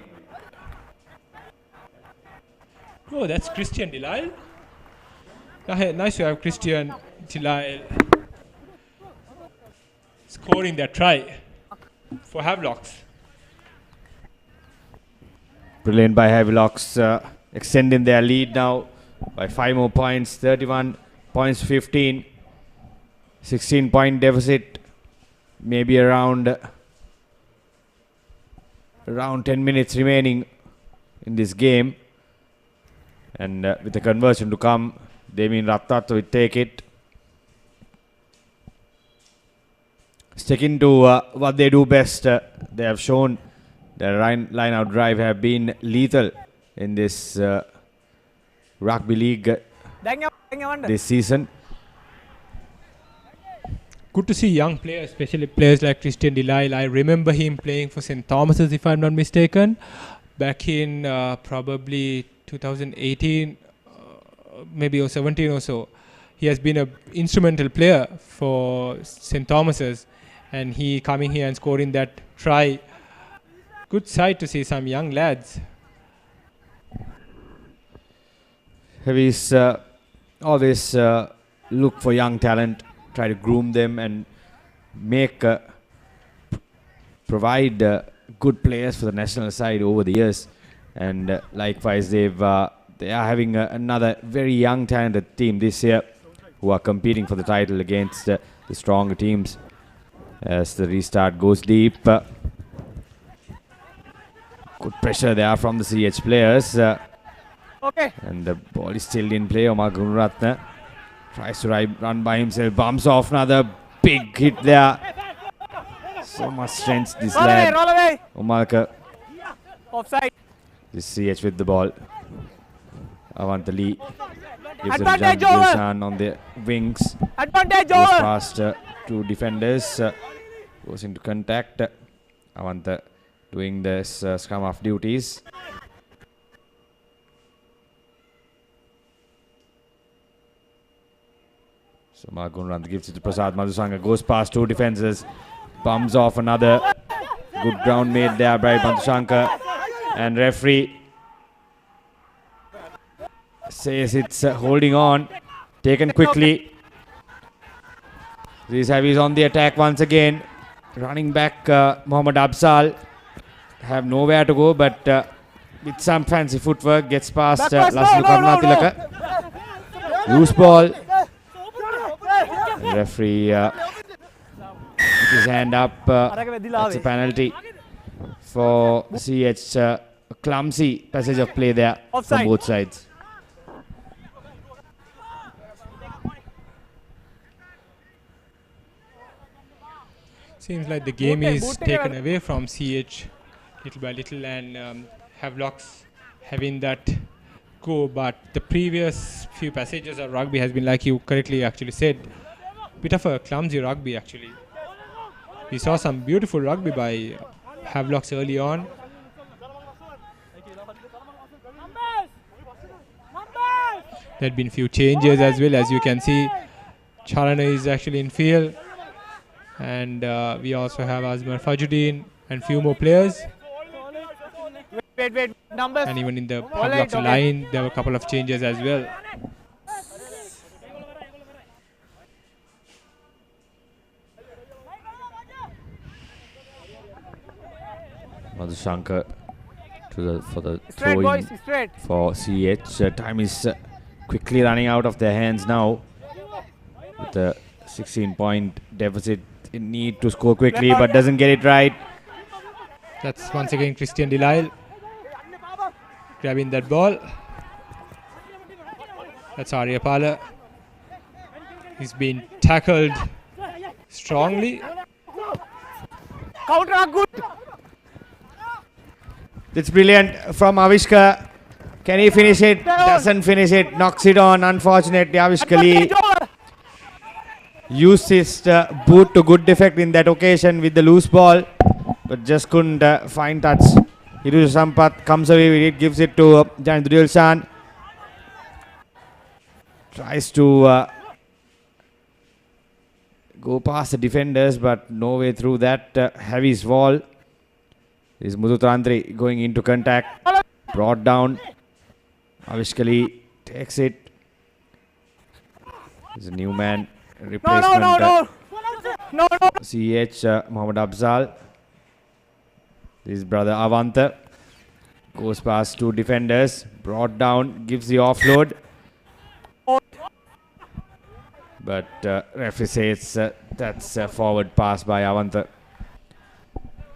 Oh, that's Christian Delisle. Nice to have Christian Delisle scoring that try for Havelocks. Brilliant by Havelocks, extending their lead now by 5 more points, 31 points to 15. 16-point deficit, maybe around 10 minutes remaining in this game. And with the conversion to come, Damien Rattat will take it. Sticking to what they do best, they have shown their line-out drive have been lethal in this rugby league this season. Good to see young players, especially players like Christian Delisle. I remember him playing for St. Thomas's, if I'm not mistaken, back in probably 2018, maybe or 17 or so. He has been an instrumental player for St. Thomas's, and he coming here and scoring that try. Good sight to see some young lads. Heavies always look for young talent, try to groom them and make provide good players for the national side over the years. And likewise, they are having another very young talented team this year who are competing for the title against the stronger teams as the restart goes deep. Good pressure there from the CH players. Okay. And the ball is still in play. Omar Gunaratne tries to run by himself, bumps off, another big hit there. So much strength this lad. Roll away. Omarka. Offside. This CH with the ball. Avanta Lee gives it to Advantage over. Dilshan on the wings. Advantage Goes over. past two defenders. Goes into contact. Avanta doing this scrum of duties. So Magunrand gives it to Prasad Madhusanga. Goes past two defenders. Bums off another. Good ground made there by Madhusanga. And referee says it's holding on. Taken quickly. These heavies on the attack once again. Running back Mohammad Absal. Have nowhere to go, but with some fancy footwork gets past Laslu Karunatilaka. Loose ball. The referee put his hand up. That's a penalty for CH. A clumsy passage of play there from both sides. Seems like the game is taken away from CH little by little, and Havelocks having that go. But the previous few passages of rugby has been, like you correctly actually said, bit of a clumsy rugby actually. We saw some beautiful rugby by Havelocks early on. There had been few changes as well, as you can see. Chalana is actually in field, and we also have Azmar Fajuddin and few more players. Wait. Numbers. And even in the Havelocks line, there were a couple of changes as well. Madhushanka for the Straight, throw boys, in straight. for CH. Time is quickly running out of their hands now. With a 16-point deficit, they need to score quickly, but doesn't get it right. That's once again Christian Delisle grabbing that ball. That's Aryapala. He's been tackled strongly. Counter good. It's brilliant from Avishka. Can he finish it? Doesn't finish it. Knocks it on. Unfortunately, Avishka Lee used his boot to good effect in that occasion with the loose ball, but just couldn't find touch. Hiru Sampath comes away with it, gives it to Janidul Shan. Tries to go past the defenders, but no way through that heavy wall. This is Mudutandri going into contact. Brought down. Avishkali takes it. There's a new man. Replacement. CH Mohammad Afzal. His brother Avanta goes past two defenders. Brought down. Gives the offload. But referee says that's a forward pass by Avanta.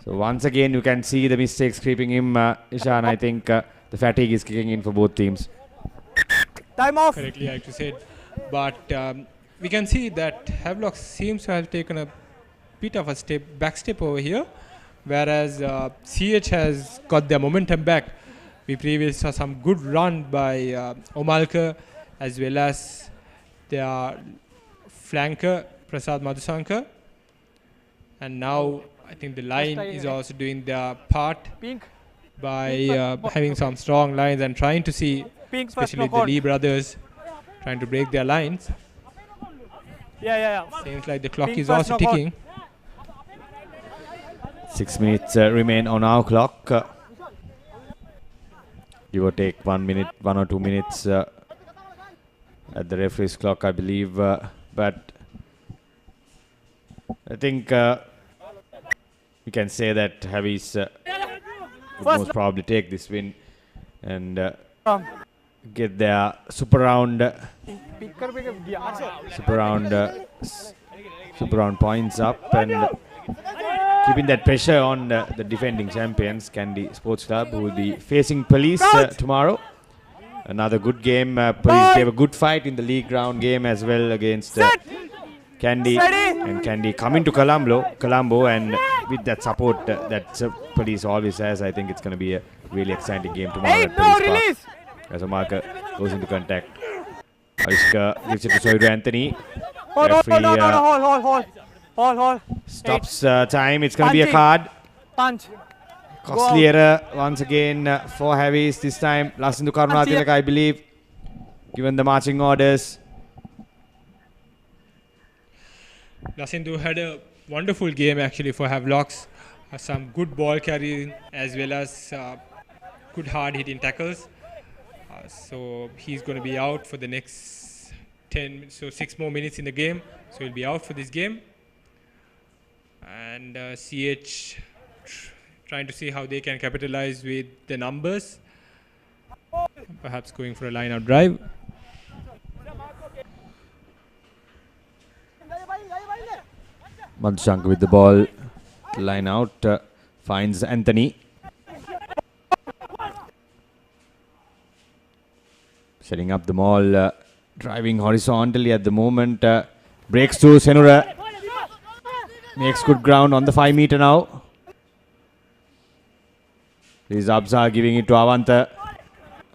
So once again you can see the mistakes creeping him. Ishan, I think the fatigue is kicking in for both teams. Time off. Correctly, like you said. But we can see that Havelock seems to have taken a bit of a back step over here, whereas CH has got their momentum back. We previously saw some good run by Omalka as well as their flanker Prasad Madhusankar, and now I think the line is also doing their part by having some strong lines and trying to see, especially the Lee brothers, trying to break their lines. Seems like the clock is also ticking. 6 minutes remain on our clock. Give or take 1 minute, 1 or 2 minutes at the referee's clock, I believe. But I think we can say that Havis would most probably take this win and get their super round points up and keeping that pressure on the defending champions Kandy Sports Club, who will be facing Police tomorrow. Another good game. Police gave a good fight in the league round game as well against Kandy, and Kandy coming to Colombo, and with that support that Police always has, I think it's going to be a really exciting game tomorrow at Police Park. As a marker goes into contact, Avishka gives it to Soiru Anthony. Referee stops time. It's going to be a card. Costly error once again for Havis. This time Lasindu Karunatilaka, I believe, given the marching orders. Lasindu had a wonderful game actually for Havelocks. Some good ball carrying as well as good hard hitting tackles. So he's going to be out for the next 6 more minutes in the game. So he'll be out for this game. And CH trying to see how they can capitalize with the numbers. Perhaps going for a line-out drive. Madhushank with the ball. Line out. Finds Anthony. Setting up the maul. Driving horizontally at the moment. Breaks to Senura. Makes good ground on the 5 meter now. This is Abza giving it to Avanta.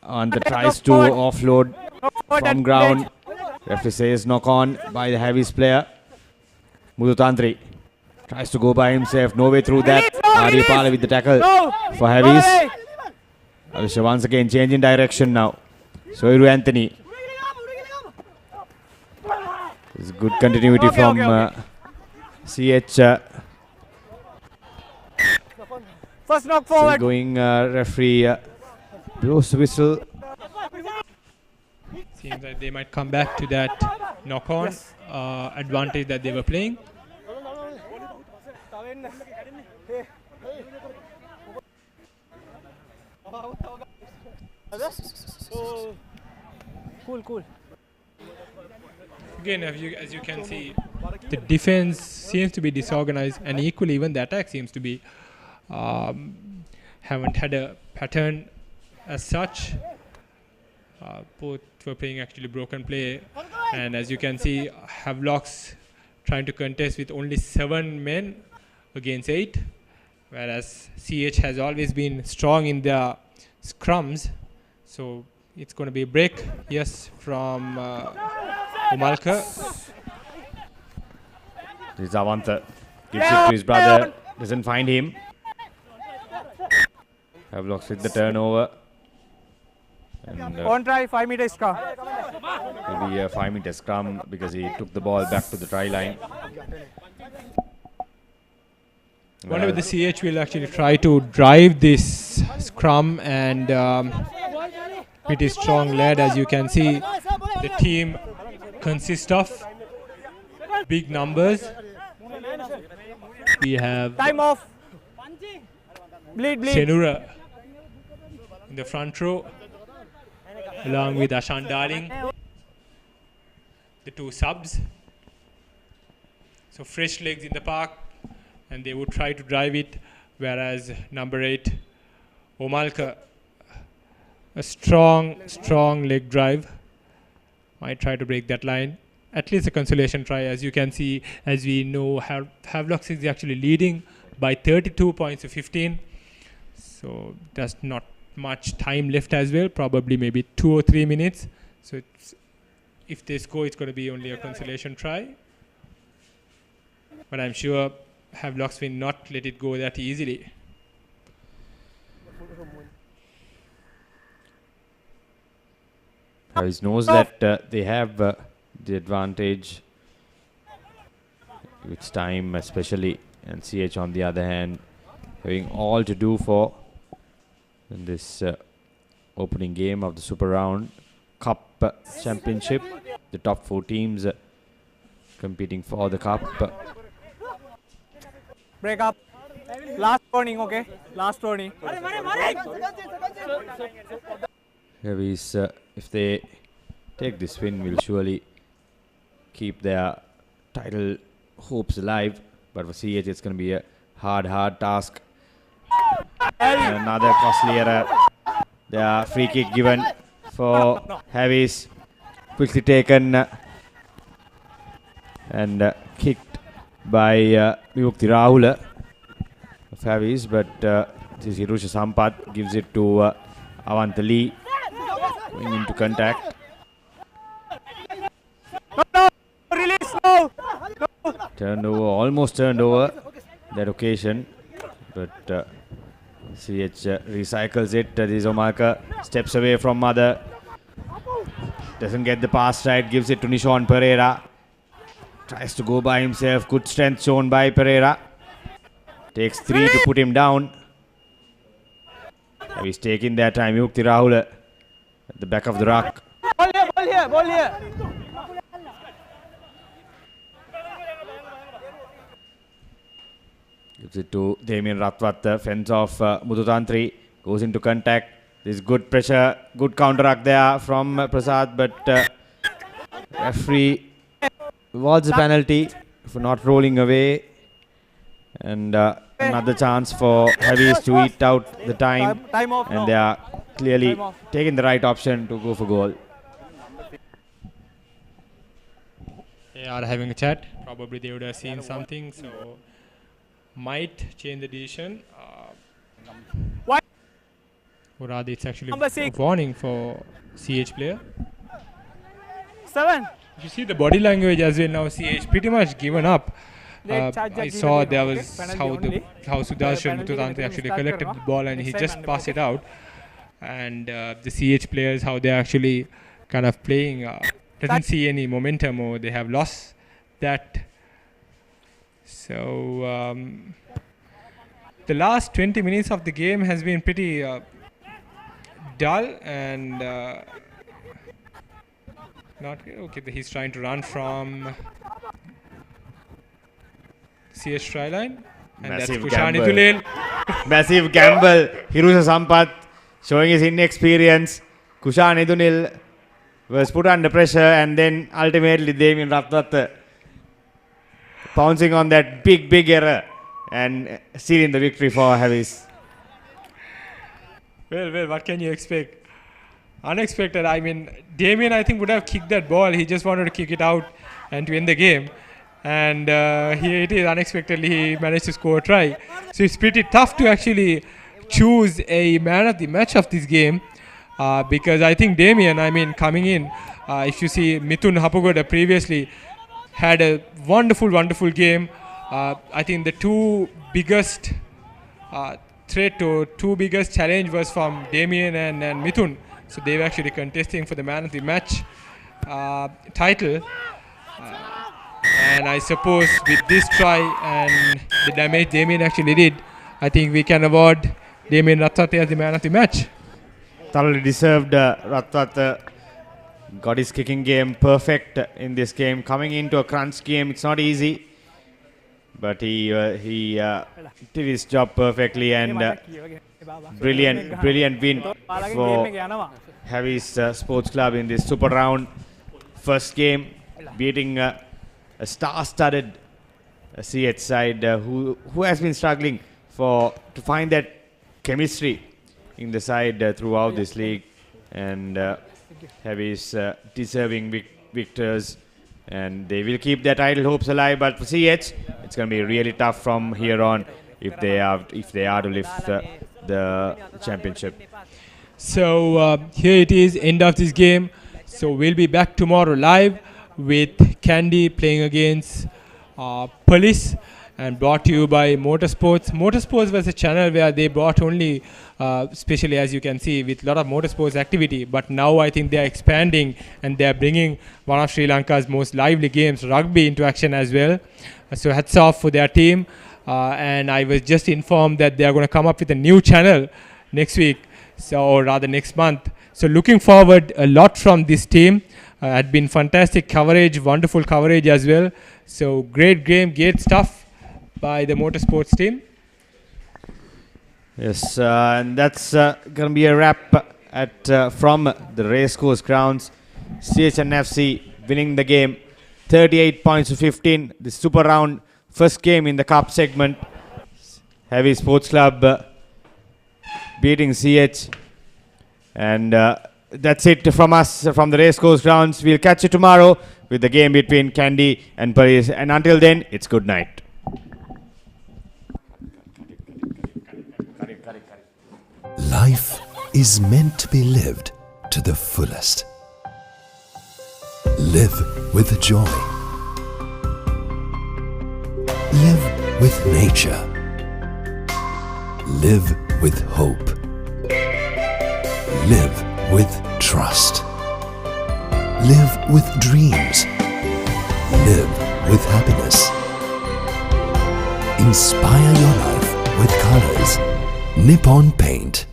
Avanta tries to offload from ground. Referee says knock on by the Havis player. Mudutandri tries to go by himself. No way through that. Ariyapala with the tackle for Havis. Avisha once again changing direction now. Soiru Anthony. There's good continuity from CH. First knock forward. Still going referee blows the whistle. Seems like they might come back to that knock-on advantage that they were playing. Cool. Again, as you can see, the defense seems to be disorganized, and equally even the attack seems to be haven't had a pattern as such. Both were playing actually broken play, and as you can see, Havelocks trying to contest with only 7 men against 8, whereas CH has always been strong in their scrums. So it's going to be a break, yes, from Omalka. This is Avanta. Gives it to his brother. Doesn't find him. Havelocks with the turnover. And On try, 5 meter scar. It'll be a 5-meter scrum because he took the ball back to the try line. Wonder if the CH will actually try to drive this scrum and pretty strong lad. As you can see, the team consists of big numbers. We have Time off. Bleed. Senura in the front row, along with Ashan Darling, the two subs. So fresh legs in the park, and they would try to drive it, whereas number 8, Omalka, a strong leg drive, might try to break that line. At least a consolation try. As you can see, as we know, Havelock is actually leading by 32 points to 15. So there's not much time left as well, probably maybe 2 or 3 minutes. So if they score, it's going to be only a consolation try. But I'm sure Havelock will not let it go that easily. Harris knows that they have the advantage with time especially, and CH on the other hand having all to do for in this opening game of the Super Round Cup Championship. The top 4 teams competing for the cup. Break up. Last warning, okay? Last warning. Heavies, if they take this win, will surely keep their title hopes alive. But for CH, it's going to be a hard task. And another costly error. The free kick given for Heavies. Quickly taken and kicked by Vimukti Rahul of Heavies. But this Hirusha Sampath gives it to Avanta Lee. Going into contact. No, release, no. Turned over, almost turned over that occasion, but CH recycles it. This Omalka steps away from Mother. Doesn't get the pass right, gives it to Nishon Pereira. Tries to go by himself. Good strength shown by Pereira. Takes 3 to put him down. He's taking their time. Yukti Rahul at the back of the ruck. Ball here. Gives it to Damien Ratwat, fence off Mudutantri. Goes into contact. There's good pressure, good counter-attack there from Prasad, but referee awards a penalty for not rolling away. And another chance for Heavies to eat out the time. Time off And now. they are clearly taking the right option to go for goal. They are having a chat. Probably they would have seen something, so might change the decision. Why? Or rather, it's actually Number a 6. warning for CH player. 7. If you see the body language as well now, CH pretty much given up. I saw there was how Sudarshan Muthutanti actually collected the ball and he just passed it out. And the CH players, how they're actually kind of playing, doesn't see any momentum or they have lost that. So the last 20 minutes of the game has been pretty dull and not okay. He's trying to run from CS try line, and Massive that's Kushan gamble. Idulel. Massive gamble. Hirusha Sampath showing his inexperience. Kushan Idunil was put under pressure, and then ultimately Damien Ratwat pouncing on that big error and sealing the victory for Heavies. Well, what can you expect? Unexpected. I mean, Damien, I think, would have kicked that ball. He just wanted to kick it out and to win the game. And here it is. Unexpectedly, he managed to score a try. So it's pretty tough to actually choose a man of the match of this game because I think Damien, I mean, coming in, if you see Mithun Hapugoda previously had a wonderful game. I think the two biggest threat or two biggest challenge was from Damien and Mithun. So they were actually contesting for the man of the match. title. And I suppose with this try and the damage Damien actually did, I think we can award Damien Ratwate as the man of the match. Thoroughly deserved. Ratwate got his kicking game perfect in this game. Coming into a crunch game, it's not easy. But he did his job perfectly, and brilliant win for Havis Sports Club in this super round. First game, beating a star-studded CH side who has been struggling to find that chemistry in the side throughout this league, and Havis deserving victors. And they will keep their title hopes alive. But for CH, it's going to be really tough from here on if they are to lift the championship. So here it is, end of this game. So we'll be back tomorrow live with Candy playing against Police, and brought to you by Motorsports. Motorsports was a channel where they brought only, especially as you can see, with a lot of motorsports activity. But now I think they are expanding and they are bringing one of Sri Lanka's most lively games, rugby, into action as well. So hats off for their team. And I was just informed that they are going to come up with a new channel next week, or rather next month. So looking forward a lot from this team. Had been fantastic coverage, wonderful coverage as well. So great game, great stuff by the motorsports team. Yes, and that's going to be a wrap from the racecourse grounds. CHNFC winning the game 38 points to 15. The super round, first game in the cup segment. Heavy Sports Club beating CH. And that's it from us from the racecourse grounds. We'll catch you tomorrow with the game between Candy and Paris. And until then, it's good night. Life is meant to be lived to the fullest. Live with joy. Live with nature. Live with hope. Live with trust. Live with dreams. Live with happiness. Inspire your life with colors. Nippon Paint.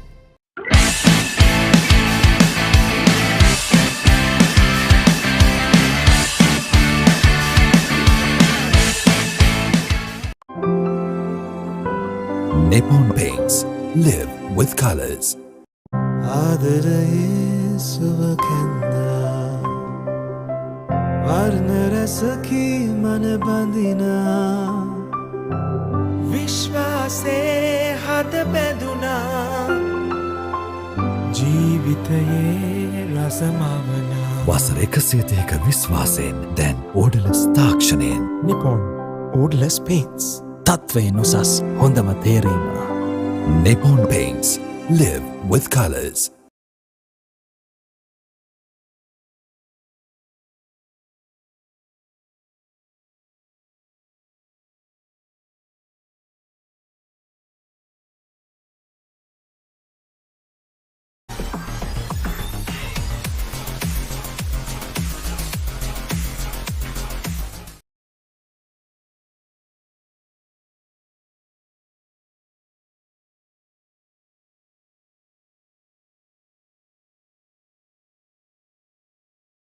Nippon Paints. Live with colors. ආදරයේ සුවකෙන්දා වර්ණ රසකී මන බඳිනා විශ්වාසේ හද බැඳුනා ජීවිතයේ රසමවනා වසර 130ක විශ්වාසයෙන් දැන් ඕඩලස් තාක්ෂණයෙන් Nippon Odorless Paints තත්වයෙන් උසස් හොඳම තේරීම Nippon Paints. Live with colors.